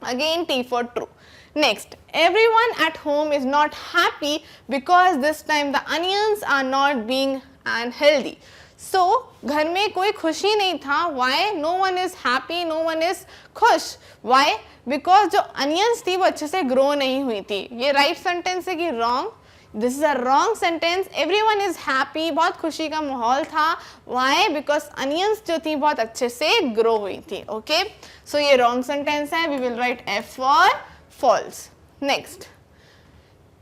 Again T for true. Next, everyone at home is not happy because this time the onions are not being unhealthy. So, घर में कोई खुशी नहीं था. Why? No one is happy, no one is खुश. Why? Because जो onions थी वो अच्छे से grow नहीं हुई थी. ये right sentence है कि wrong? This is a wrong sentence. Everyone is happy. बहुत खुशी का माहौल था. Why? Because onions जो थी बहुत अच्छे से grow हुई थी. Okay? So ये wrong sentence है. We will write F for false. Next,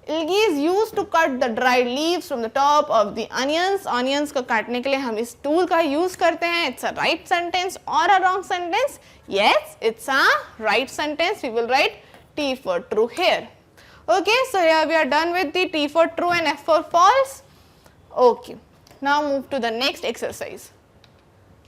ilgi is used to cut the dried leaves from the top of the onions. Onions को काटने के लिए हम इस tool का use करते हैं. It's a right sentence or a wrong sentence? Yes, it's a right sentence. We will write T for true here. Okay, so here we are done with the T for true and F for false. Okay, now move to the next exercise.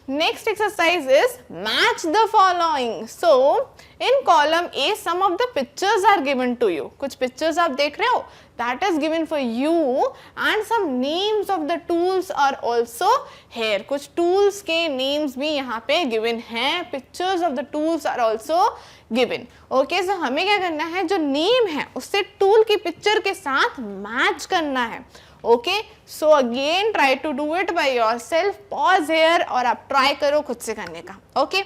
Next exercise is match the following. So in column A some of the pictures are given to you. कुछ pictures आप देख रहे हो, that is given for you and some names of the tools are also here. कुछ tools के names भी यहाँ पे given हैं. Pictures of the tools are also given. Okay, so हमें क्या करना है, जो name है उससे tool की picture के साथ match करना है. Okay, so again try to do it by yourself. Pause here और आप try करो खुद से करने का. Okay,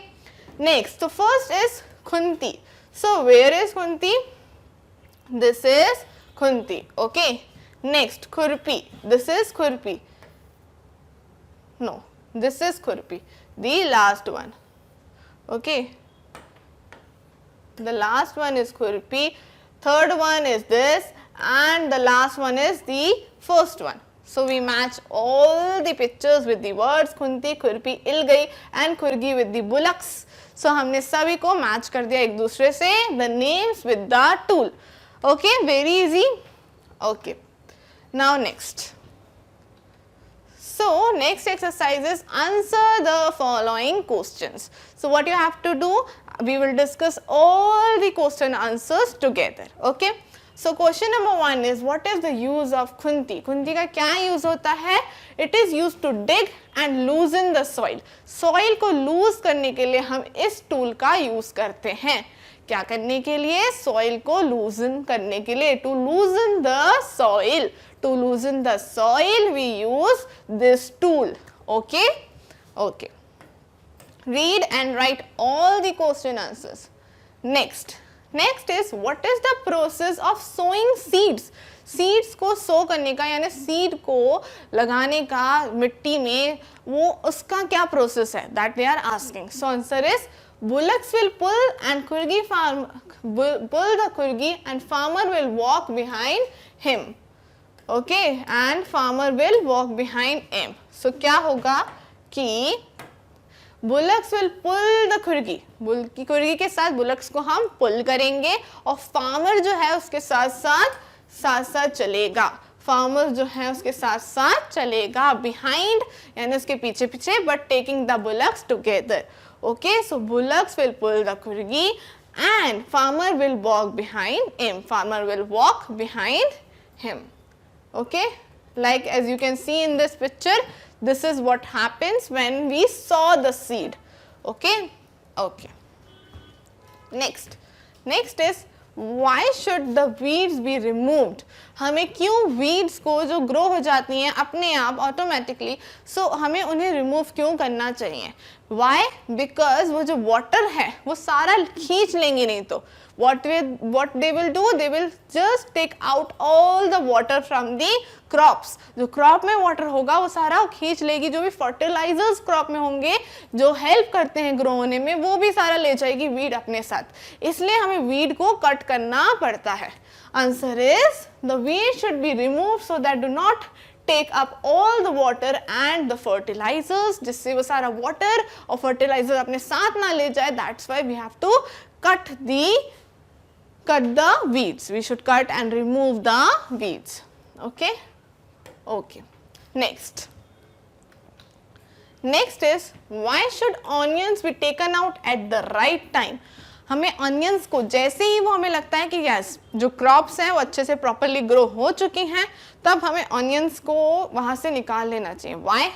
next, so first is Khunti. So where is Khunti? This is Khunti. Okay, next Khurpi. This is Khurpi. No, this is Khurpi. The last one. Okay, the last one is Khurpi. Third one is this, and the last one is the first one. So we match all the pictures with the words Khunti, Khurpi, Ilgai and Khurgi with the bullocks. So हमने सभी को match कर दिया एक दूसरे से, the names with the tool. Okay, very easy. Okay, now next. So next exercise is answer the following questions. So what you have to do, we will discuss all the question answers together. Okay, so question number 1 is what is the use of khunti? Khunti का क्या use होता है? It is used to dig and loosen the soil. Soil को lose करने के लिए हम इस tool का use करते हैं. क्या करने के लिए? सॉइल को लूजन करने के लिए. To loosen the soil, to loosen the soil we use this tool. Okay okay, read and write all the question answers. Next is what is the process of sowing seeds? Seeds को सो करने का यानी सीड को लगाने का मिट्टी में, वो उसका क्या प्रोसेस है? That they are asking. So answer is bullocks will pull the kurgi and farmer will walk behind him. Okay, and farmer will walk behind him. So क्या होगा कि bullocks will pull the kurgi, की कुर्गी के साथ bullocks को हम pull करेंगे और farmer जो है उसके साथ चलेगा. फार्मर जो है उसके साथ साथ चलेगा. behind यानी उसके पीछे पीछे, but taking the bullocks together. Okay, so bullocks will pull the kurgi and farmer will walk behind him. Farmer will walk behind him. Okay, like as you can see in this picture, this is what happens when we sow the seed. Okay, okay. Next is why should the weeds be removed? हमें क्यों weeds को जो grow हो जाती हैं अपने आप automatically, so हमें उन्हें remove क्यों करना चाहिए? Why? Because वो जो water है वो सारा खींच लेंगे नहीं तो. What they will do? They will just take out all the water from the crops. जो crop में water होगा वो सारा खींच लेगी. जो भी fertilizers crop में होंगे जो help करते हैं grow होने में, वो भी सारा ले जाएगी weed अपने साथ. इसलिए हमें weed को cut करना पड़ता है. Answer is the weed should be removed so that do not take up all the water and the fertilizers, जिससे वो सारा water और fertilizer अपने साथ ना ले जाए. That's why we have to cut the weeds. We should cut and remove the weeds. Okay, okay. Next is why should onions be taken out at the right time? हमें onions को जैसे ही वो हमें लगता है कि यस जो crops हैं वो अच्छे से properly grow हो चुकी हैं, तब हमें onions को वहाँ से निकाल लेना चाहिए. Why?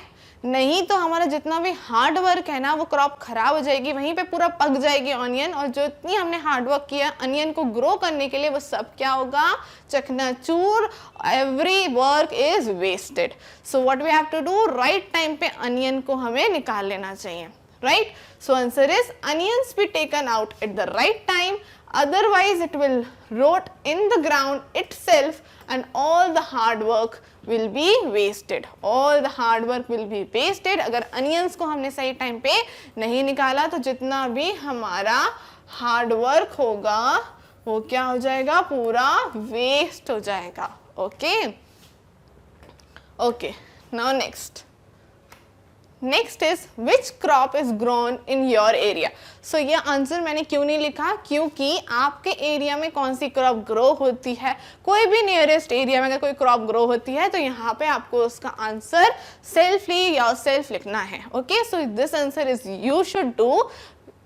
नहीं तो हमारा जितना भी हार्ड वर्क है ना वो क्रॉप खराब हो जाएगी, वहीं पे पूरा पक जाएगी ऑनियन, और जो इतनी हमने हार्ड वर्क किया अनियन को ग्रो करने के लिए वो सब क्या होगा? चकनाचूर. Every work is wasted. So what we have to do, right time पे अनियन को हमें निकाल लेना चाहिए. Right, so answer is onions be taken out at the right time, otherwise it will rot in the ground itself and all the hard work will be wasted. All the hard work will be wasted. अगर onions को हमने सही टाइम पे नहीं निकाला तो जितना भी हमारा हार्ड वर्क होगा वो क्या हो जाएगा? पूरा वेस्ट हो जाएगा. Okay okay, now next is which crop is grown in your area. So ये आंसर मैंने क्यों नहीं लिखा? क्योंकि आपके एरिया में कौन सी क्रॉप ग्रो होती है, कोई भी नियरेस्ट एरिया में अगर कोई क्रॉप ग्रो होती है तो यहाँ पे आपको उसका आंसर सेल्फली या सेल्फ लिखना है. Okay, so this answer is you should do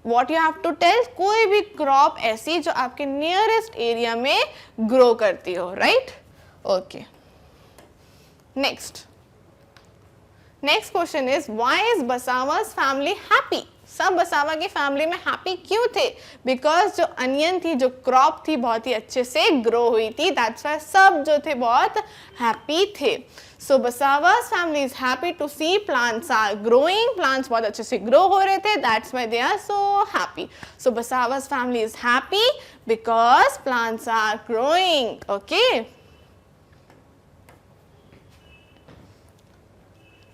what you have to tell कोई भी क्रॉप ऐसी जो आपके नियरेस्ट एरिया में ग्रो करती हो. Right, okay. Next question is why is Basava's family happy. सब बसावा की फैमिली में हैप्पी क्यों थे? बिकॉज जो अनियन थी, जो क्रॉप थी बहुत ही अच्छे से ग्रो हुई थी. दैट्स व्हाई सब जो थे बहुत हैप्पी थे. So Basava's family is happy to see plants are growing. Plants बहुत अच्छे से ग्रो हो रहे थे. That's why they are so happy. So Basava's family is happy because plants are growing. Okay,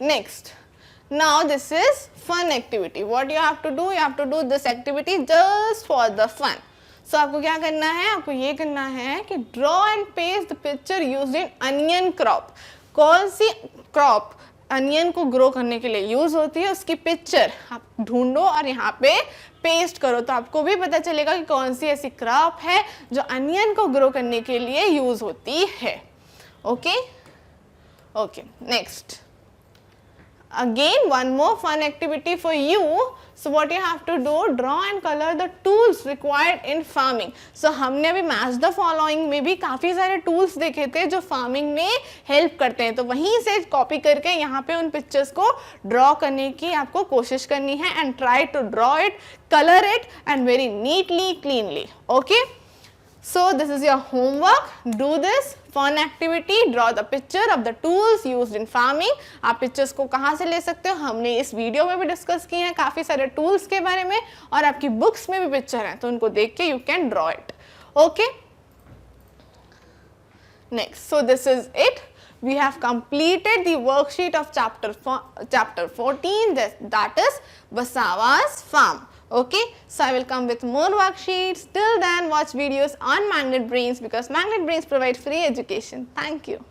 next, now this is fun activity. What you have to do, you have to do this activity just for the fun. So आपको क्या करना है? आपको ये करना है कि draw and paste the picture used in onion crop. कौन सी क्रॉप अनियन को ग्रो करने के लिए यूज होती है, उसकी पिक्चर आप ढूंढो और यहाँ पे पेस्ट करो, तो आपको भी पता चलेगा कि कौन सी ऐसी क्रॉप है जो अनियन को ग्रो करने के लिए यूज होती है. Okay okay, next. Again, one more fun activity for you. So what you have to do, draw and color the tools required in farming. So हमने अभी match the following में भी काफ़ी सारे tools देखे थे जो farming में help करते हैं, तो वहीं से copy करके यहाँ पे उन pictures को draw करने की आपको कोशिश करनी है and try to draw it, color it and very neatly, cleanly. Okay? So this is your homework. Do this fun activity. Draw the picture of the tools used in farming. आप pictures को कहाँ से ले सकते हो, हमने इस वीडियो में भी डिस्कस किए हैं काफ़ी सारे tools के बारे में, और आपकी बुक्स में भी पिक्चर हैं, तो उनको देख के you can draw it. Okay? Next, so this is it. We have completed the worksheet of chapter 14, that is Basawa's farm. Okay, so I will come with more worksheets. Till then, watch videos on Magnet Brains because Magnet Brains provide free education. Thank you.